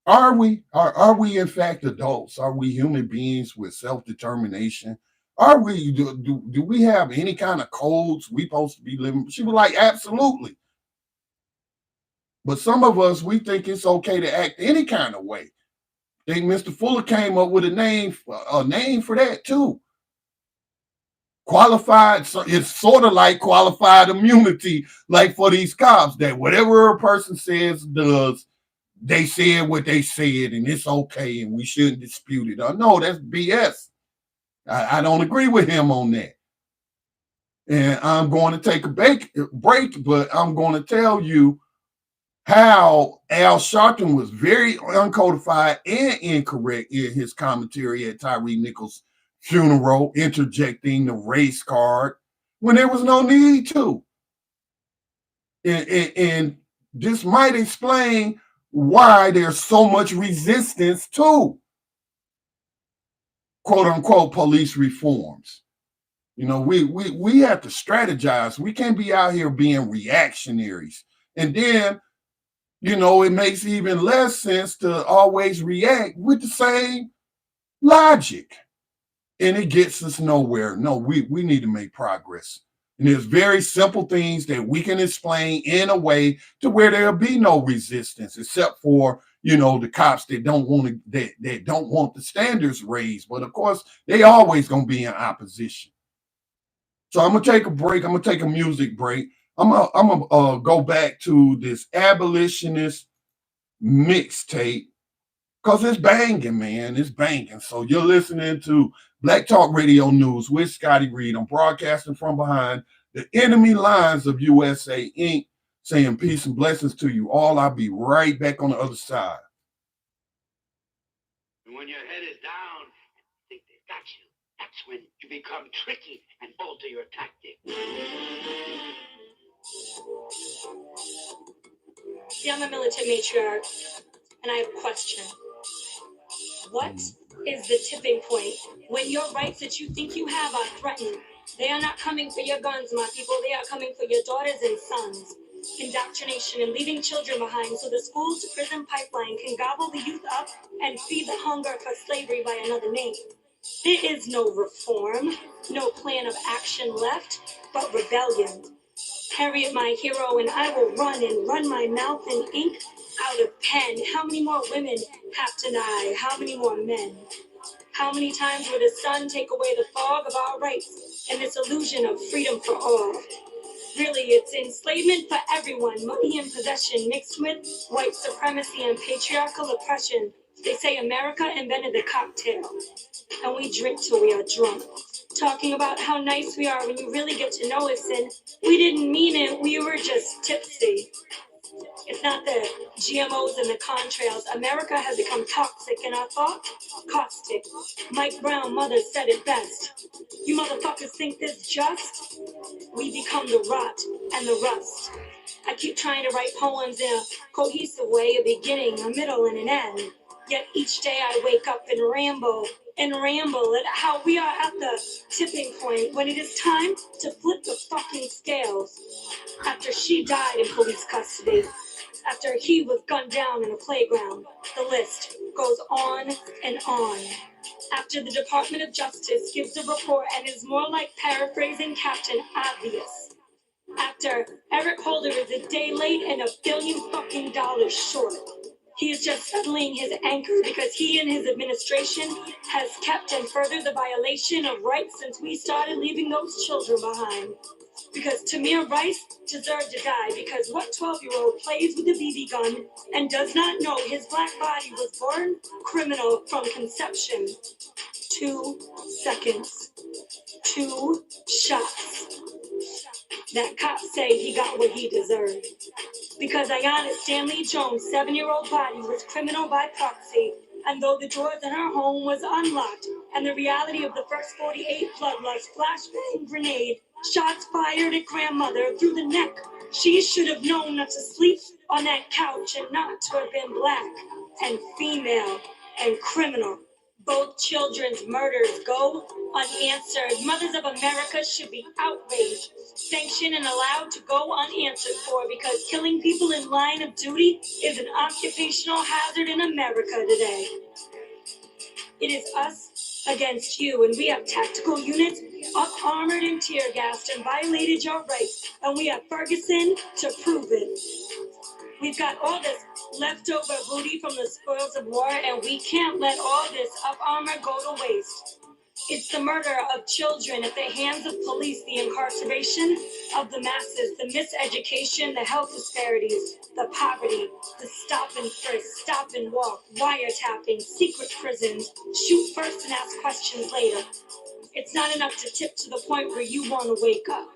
Speaker 1: Are we? Are we in fact adults? Are we human beings with self-determination? Are we? Do we have any kind of codes we supposed to be living? She was like, absolutely. But some of us, we think it's okay to act any kind of way. I think Mr. Fuller came up with a name for that too. Qualified, so it's sort of like qualified immunity, like for these cops, that whatever a person says, does, they said what they said, and it's okay, and we shouldn't dispute it. No, that's BS. I don't agree with him on that. And I'm going to take a break, but I'm going to tell you how Al Sharpton was very uncodified and incorrect in his commentary at Tyre Nichols' funeral, interjecting the race card when there was no need to. And this might explain why there's so much resistance to quote unquote police reforms. You know, we have to strategize. We can't be out here being reactionaries. And then, you know, it makes even less sense to always react with the same logic. And it gets us nowhere. No, we need to make progress. And there's very simple things that we can explain in a way to where there'll be no resistance, except for, you know, the cops that don't want to, that don't want the standards raised. But of course, they always gonna be in opposition. So I'm gonna take a break. I'm gonna take a music break. I'm gonna go back to this abolitionist mixtape because it's banging, man. It's banging. So you're listening to Black Talk Radio News with Scotty Reid. I'm broadcasting from behind the enemy lines of USA Inc., saying peace and blessings to you all. I'll be right back on the other side.
Speaker 5: When your head is down, think they've got you. That's when you become tricky and alter your tactics.
Speaker 6: See, I'm a militant matriarch, and I have a question. What is the tipping point when your rights that you think you have are threatened? They are not coming for your guns, my people. They are coming for your daughters and sons. Indoctrination and leaving children behind so the schools to prison pipeline can gobble the youth up and feed the hunger for slavery by another name. There is no reform, no plan of action left, but rebellion. Harriet, my hero, and I will run and run my mouth in ink out of pen. How many more women have to die? How many more men? How many times will the sun take away the fog of our rights and this illusion of freedom for all? Really, it's enslavement for everyone, money and possession mixed with white supremacy and patriarchal oppression. They say America invented the cocktail, and we drink till we are drunk. Talking about how nice we are when you really get to know us, and we didn't mean it, we were just tipsy. It's not the GMOs and the contrails. America has become toxic in our thought, caustic. Mike Brown, mother, said it best. You motherfuckers think this just? We become the rot and the rust. I keep trying to write poems in a cohesive way, a beginning, a middle, and an end. Yet each day I wake up and ramble at how we are at the tipping point when it is time to flip the fucking scales. After she died in police custody, after he was gunned down in a playground, the list goes on and on. After the Department of Justice gives a report and is more like paraphrasing Captain Obvious. After Eric Holder is a day late and $1 billion fucking short. He is just settling his anchor because he and his administration has kept and furthered the violation of rights since we started leaving those children behind. Because Tamir Rice deserved to die because what 12-year-old plays with a BB gun and does not know his black body was born criminal from conception? 2 seconds. 2 shots. That cop say he got what he deserved. Because Ayanna Stanley Jones' 7-year-old body was criminal by proxy, and though the doors in her home was unlocked, and the reality of the first 48 bloodlust flashbang grenade, shots fired at grandmother through the neck, she should have known not to sleep on that couch and not to have been black and female and criminal. Both children's murders go unanswered. Mothers of America should be outraged, sanctioned, and allowed to go unanswered for because killing people in line of duty is an occupational hazard in America today. It is us against you, and we have tactical units up-armored and tear-gassed and violated your rights, and we have Ferguson to prove it. We've got all this leftover booty from the spoils of war, and we can't let all this up-armor go to waste. It's the murder of children at the hands of police, the incarceration of the masses, the miseducation, the health disparities, the poverty, the stop and frisk, stop and walk, wiretapping, secret prisons, shoot first and ask questions later. It's not enough to tip to the point where you want to wake up.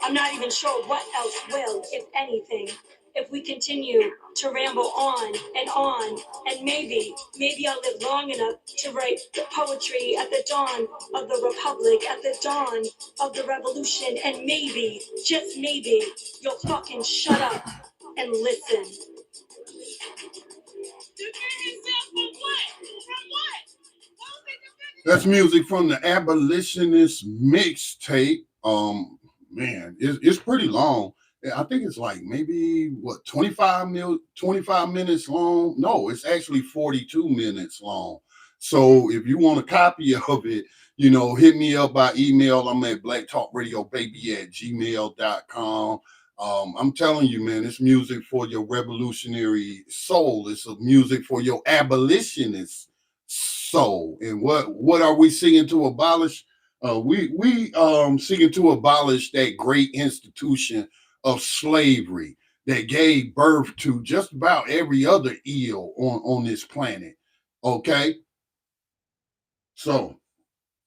Speaker 6: I'm not even sure what else will, if anything, if we continue to ramble on, and maybe I'll live long enough to write the poetry at the dawn of the Republic, at the dawn of the Revolution, and maybe, just maybe, you'll fucking shut up and listen.
Speaker 1: That's music from the Abolitionist mixtape. Man, it's pretty long. I think it's like maybe 25 minutes long. No, it's actually 42 minutes long. So if you want a copy of it, hit me up by email. I'm at blacktalkradiobaby@gmail.com. I'm telling you, man, it's music for your revolutionary soul. It's a music for your abolitionist soul. And what are we seeking to abolish? We seeking to abolish that great institution of slavery that gave birth to just about every other ill on this planet. Okay? So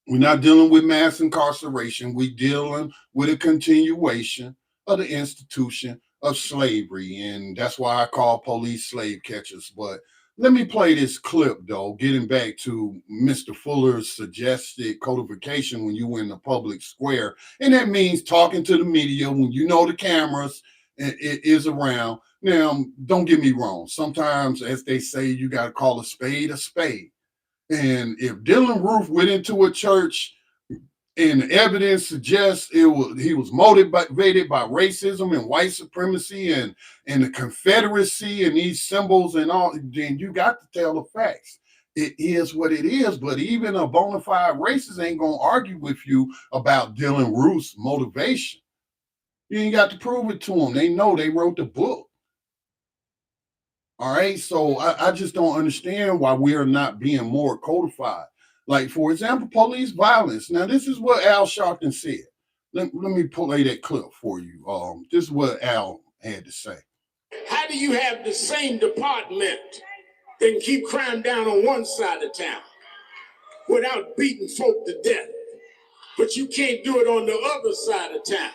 Speaker 1: we're not dealing with mass incarceration. We're dealing with a continuation of the institution of slavery. And that's why I call police slave catchers. But let me play this clip, though, getting back to Mr. Fuller's suggested codification when you were in the public square. And that means talking to the media when you know the cameras is around. Now, don't get me wrong. Sometimes, as they say, you got to call a spade a spade. And if Dylan Roof went into a church and the evidence suggests he was motivated by racism and white supremacy and the Confederacy and these symbols and all, then you got to tell the facts. It is what it is, but even a bona fide racist ain't going to argue with you about Dylan Roof's motivation. You ain't got to prove it to them. They know, they wrote the book. All right, so I just don't understand why we are not being more codified. Like, for example, police violence. Now, this is what Al Sharpton said. Let me play that clip for you. This is what Al had to say.
Speaker 7: How do you have the same department that can keep crime down on one side of town without beating folk to death, but you can't do it on the other side of town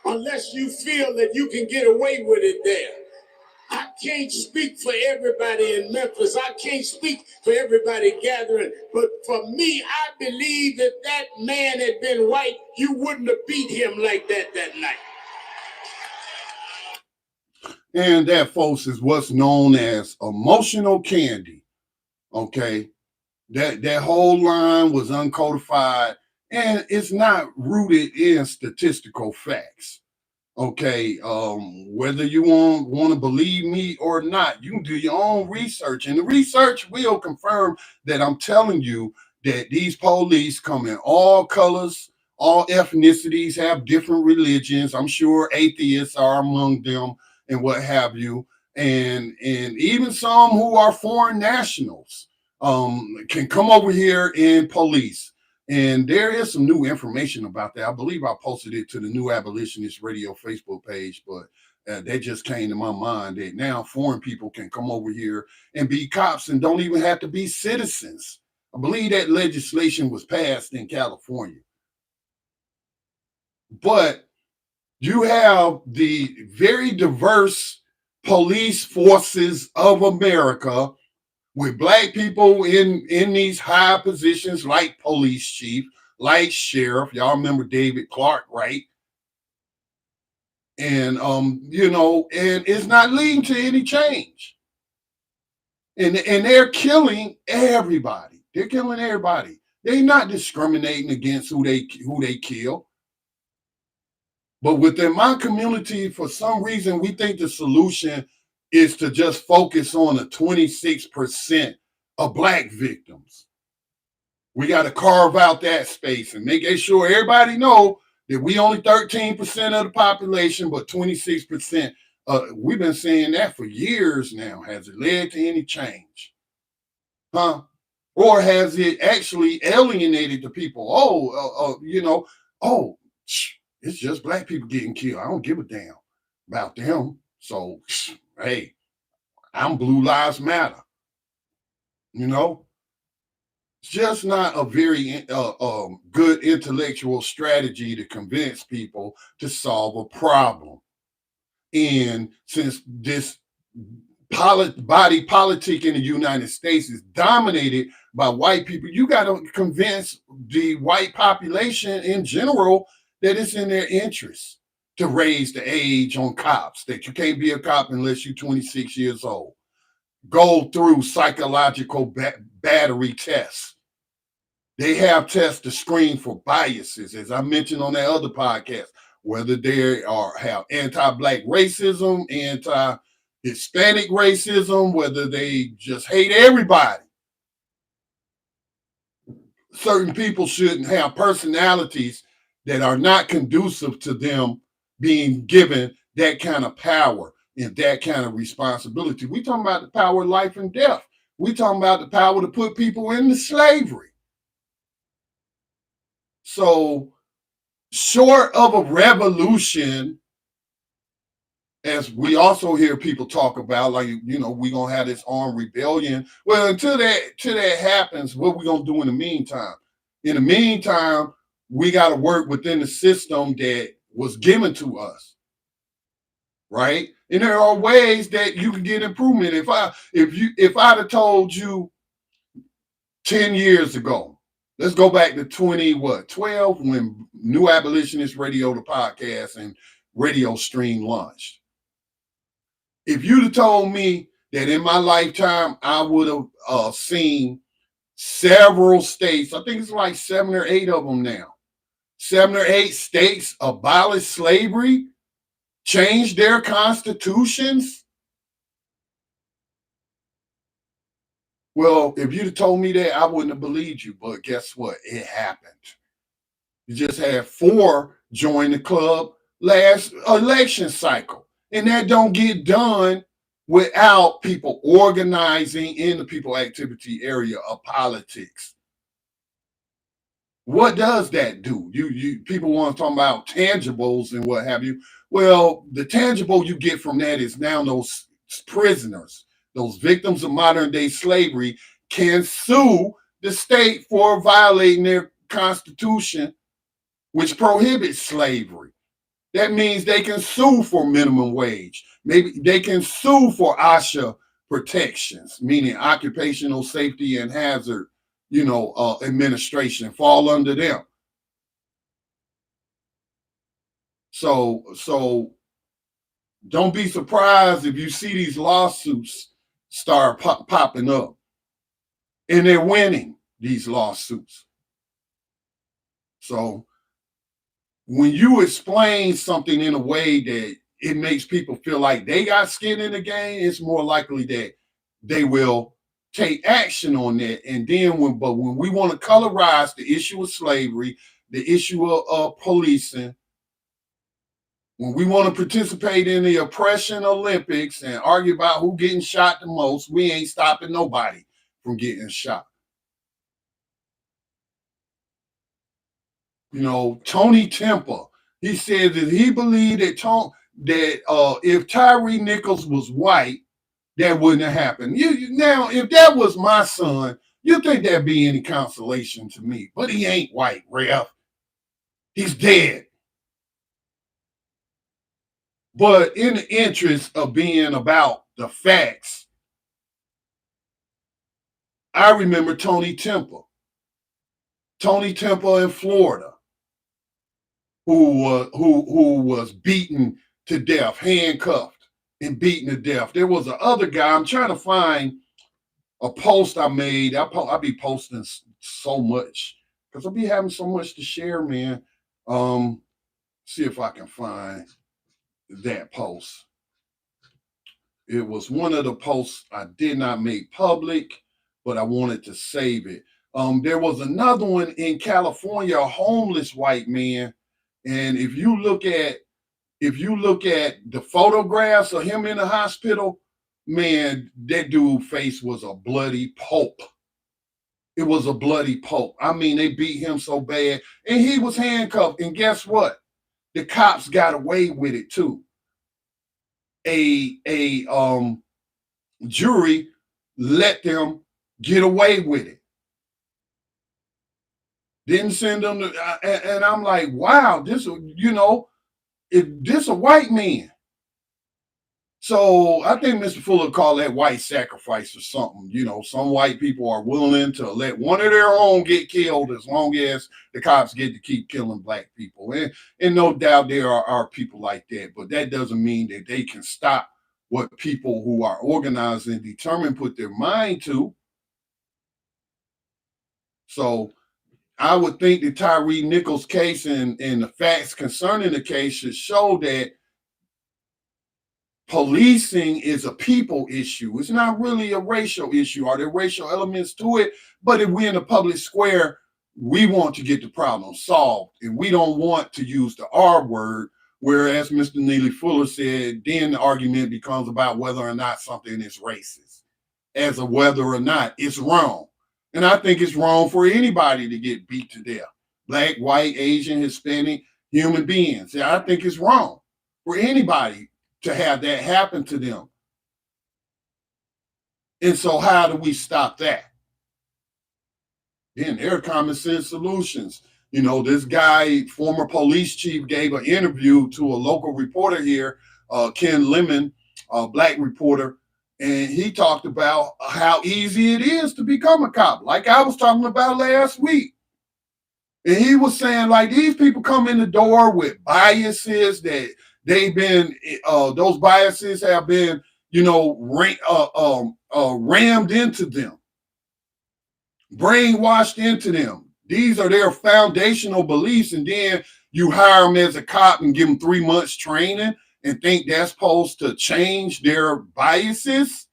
Speaker 7: unless you feel that you can get away with it there? I can't speak for everybody in Memphis. I can't speak for everybody gathering. But for me, I believe that that man had been white, you wouldn't have beat him like that night.
Speaker 1: And that, folks, is what's known as emotional candy. Okay? That whole line was uncodified, and it's not rooted in statistical facts. Okay, whether you want to believe me or not, you can do your own research, and the research will confirm that I'm telling you that these police come in all colors, all ethnicities, have different religions. I'm sure atheists are among them and what have you. and even some who are foreign nationals can come over here and police. And there is some new information about that. I believe I posted it to the New Abolitionist Radio Facebook page, but that just came to my mind that now foreign people can come over here and be cops and don't even have to be citizens. I believe that legislation was passed in California. But you have the very diverse police forces of America with Black people in these high positions like police chief, like sheriff. Y'all remember David Clark, right? And and it's not leading to any change. And they're killing everybody. They're killing everybody. They're not discriminating against who they kill. But within my community, for some reason, we think the solution is to just focus on the 26% of Black victims. We got to carve out that space and make sure everybody know that we only 13% of the population, but 26%. We've been saying that for years now. Has it led to any change? Huh? Or has it actually alienated the people? It's just Black people getting killed. I don't give a damn about them. So, hey, I'm Blue Lives Matter. It's just not a very good intellectual strategy to convince people to solve a problem. And since this body politic in the United States is dominated by white people, you got to convince the white population in general that it's in their interest to raise the age on cops, that you can't be a cop unless you're 26 years old. Go through psychological battery tests. They have tests to screen for biases, as I mentioned on that other podcast, whether they have anti-Black racism, anti-Hispanic racism, whether they just hate everybody. Certain people shouldn't have personalities that are not conducive to them being given that kind of power and that kind of responsibility. We talking about the power of life and death. We talking about the power to put people into slavery. So short of a revolution, as we also hear people talk about, like, we're going to have this armed rebellion. Well, until that happens, what we going to do in the meantime? In the meantime, we got to work within the system that was given to us, right? And there are ways that you can get improvement. If I'd have told you 10 years ago, let's go back to 2012, when New Abolitionist Radio, the podcast, and radio stream launched. If you'd have told me that in my lifetime, I would have seen several states, I think it's like 7 or 8 of them now, 7 or 8 states abolish slavery, change their constitutions. Well, if you'd have told me that, I wouldn't have believed you. But guess what? It happened. You just had 4 join the club last election cycle. And that don't get done without people organizing in the people activity area of politics. What does that do? You people want to talk about tangibles and what have you. Well, the tangible you get from that is now those prisoners, those victims of modern day slavery, can sue the state for violating their constitution, which prohibits slavery. That means they can sue for minimum wage. Maybe they can sue for OSHA protections, meaning occupational safety and hazard, administration, fall under them. So don't be surprised if you see these lawsuits start popping up, and they're winning these lawsuits. So when you explain something in a way that it makes people feel like they got skin in the game, it's more likely that they will take action on that. And then when we want to colorize the issue of slavery, the issue of policing, When we want to participate in the oppression Olympics and argue about who getting shot the most, we ain't stopping nobody from getting shot. You know, Tony Temple, he said that he believed that if Tyre Nichols was white, that wouldn't have happened. Now, if that was my son, you think there'd be any consolation to me? But he ain't white, Rev. He's dead. But in the interest of being about the facts, I remember Tony Temple in Florida, who was beaten to death, handcuffed and beaten to death. There was a other guy. I'm trying to find a post I made. I'll be posting so much because I'll be having so much to share, man. See if I can find that post. It was one of the posts I did not make public, but I wanted to save it. There was another one in California, a homeless white man, and if you look at the photographs of him in the hospital, man, that dude's face was a bloody pulp. It was a bloody pulp. I mean, they beat him so bad, and he was handcuffed. And guess what? The cops got away with it too. A jury let them get away with it. Didn't send them to, and I'm like, wow, this a white man. So I think Mr. Fuller called that white sacrifice or something. You know, some white people are willing to let one of their own get killed as long as the cops get to keep killing black people. And no doubt there are people like that, but that doesn't mean that they can stop what people who are organized and determined put their mind to. So I would think the Tyre Nichols case and the facts concerning the case should show that policing is a people issue. It's not really a racial issue. Are there racial elements to it? But if we're in a public square, we want to get the problem solved, and we don't want to use the R word. Whereas Mr. Neely Fuller said, then the argument becomes about whether or not something is racist, as of whether or not it's wrong. And I think it's wrong for anybody to get beat to death. Black, white, Asian, Hispanic, human beings. I think it's wrong for anybody to have that happen to them. And so how do we stop that? Then there are common sense solutions. You know, this guy, former police chief, gave an interview to a local reporter here, Ken Lemon, a black reporter, and he talked about how easy it is to become a cop, like I was talking about last week. And he was saying, like, these people come in the door with biases that they've been, those biases have been, rammed into them, brainwashed into them. These are their foundational beliefs. And then you hire them as a cop and give them 3 months training and think that's supposed to change their biases.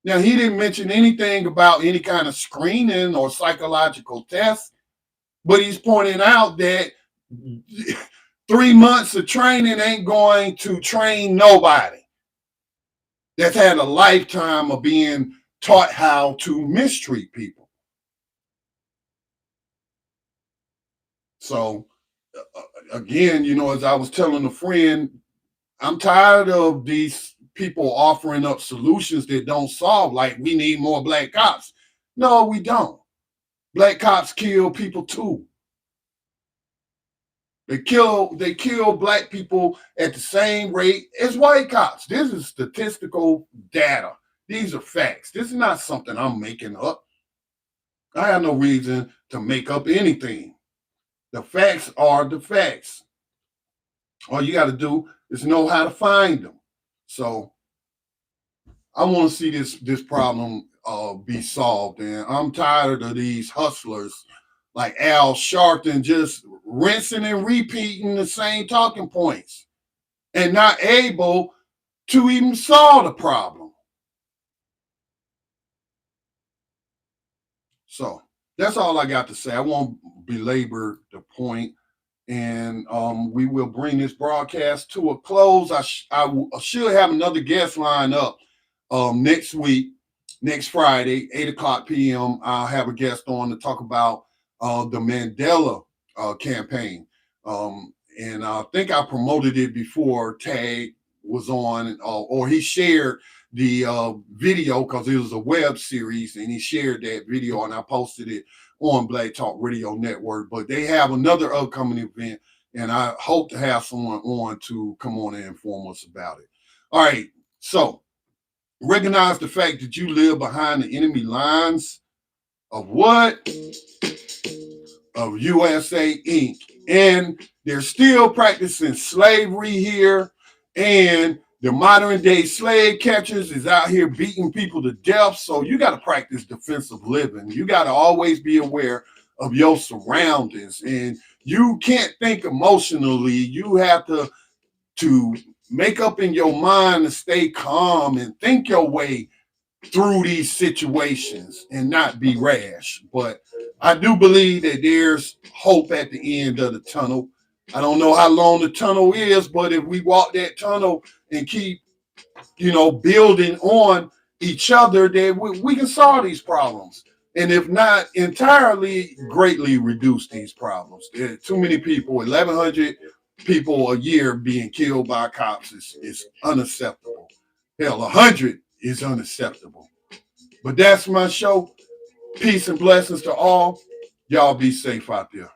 Speaker 1: Now, he didn't mention anything about any kind of screening or psychological tests, but he's pointing out that 3 months of training ain't going to train nobody that's had a lifetime of being taught how to mistreat people. So, again, as I was telling a friend, I'm tired of these people offering up solutions that don't solve, like we need more black cops. No, we don't. Black cops kill people too. They kill black people at the same rate as white cops. This is statistical data. These are facts. This is not something I'm making up. I have no reason to make up anything. The facts are the facts. All you got to do is know how to find them. So I want to see this problem be solved. And I'm tired of these hustlers like Al Sharpton just rinsing and repeating the same talking points and not able to even solve the problem. So that's all I got to say. I won't belabor the point. And we will bring this broadcast to a close. I should have another guest line up next week, next Friday, 8 o'clock p.m. I'll have a guest on to talk about the Mandela campaign. And I think I promoted it before Tag was on, or he shared the video because it was a web series, and he shared that video, and I posted it on Black Talk Radio Network. But they have another upcoming event, and I hope to have someone on to come on and inform us about it. All right, so recognize the fact that you live behind the enemy lines of what? Of USA Inc. And they're still practicing slavery here, and the modern day slave catchers is out here beating people to death. So you got to practice defensive living. You got to always be aware of your surroundings, and you can't think emotionally. You have to make up in your mind to stay calm and think your way through these situations and not be rash. But I do believe that there's hope at the end of the tunnel. I don't know how long the tunnel is, but if we walk that tunnel and keep, building on each other, then we can solve these problems. And if not entirely, greatly reduce these problems. There are too many people, 1,100 people a year being killed by cops is unacceptable. Hell, 100 is unacceptable. But that's my show. Peace and blessings to all. Y'all be safe out there.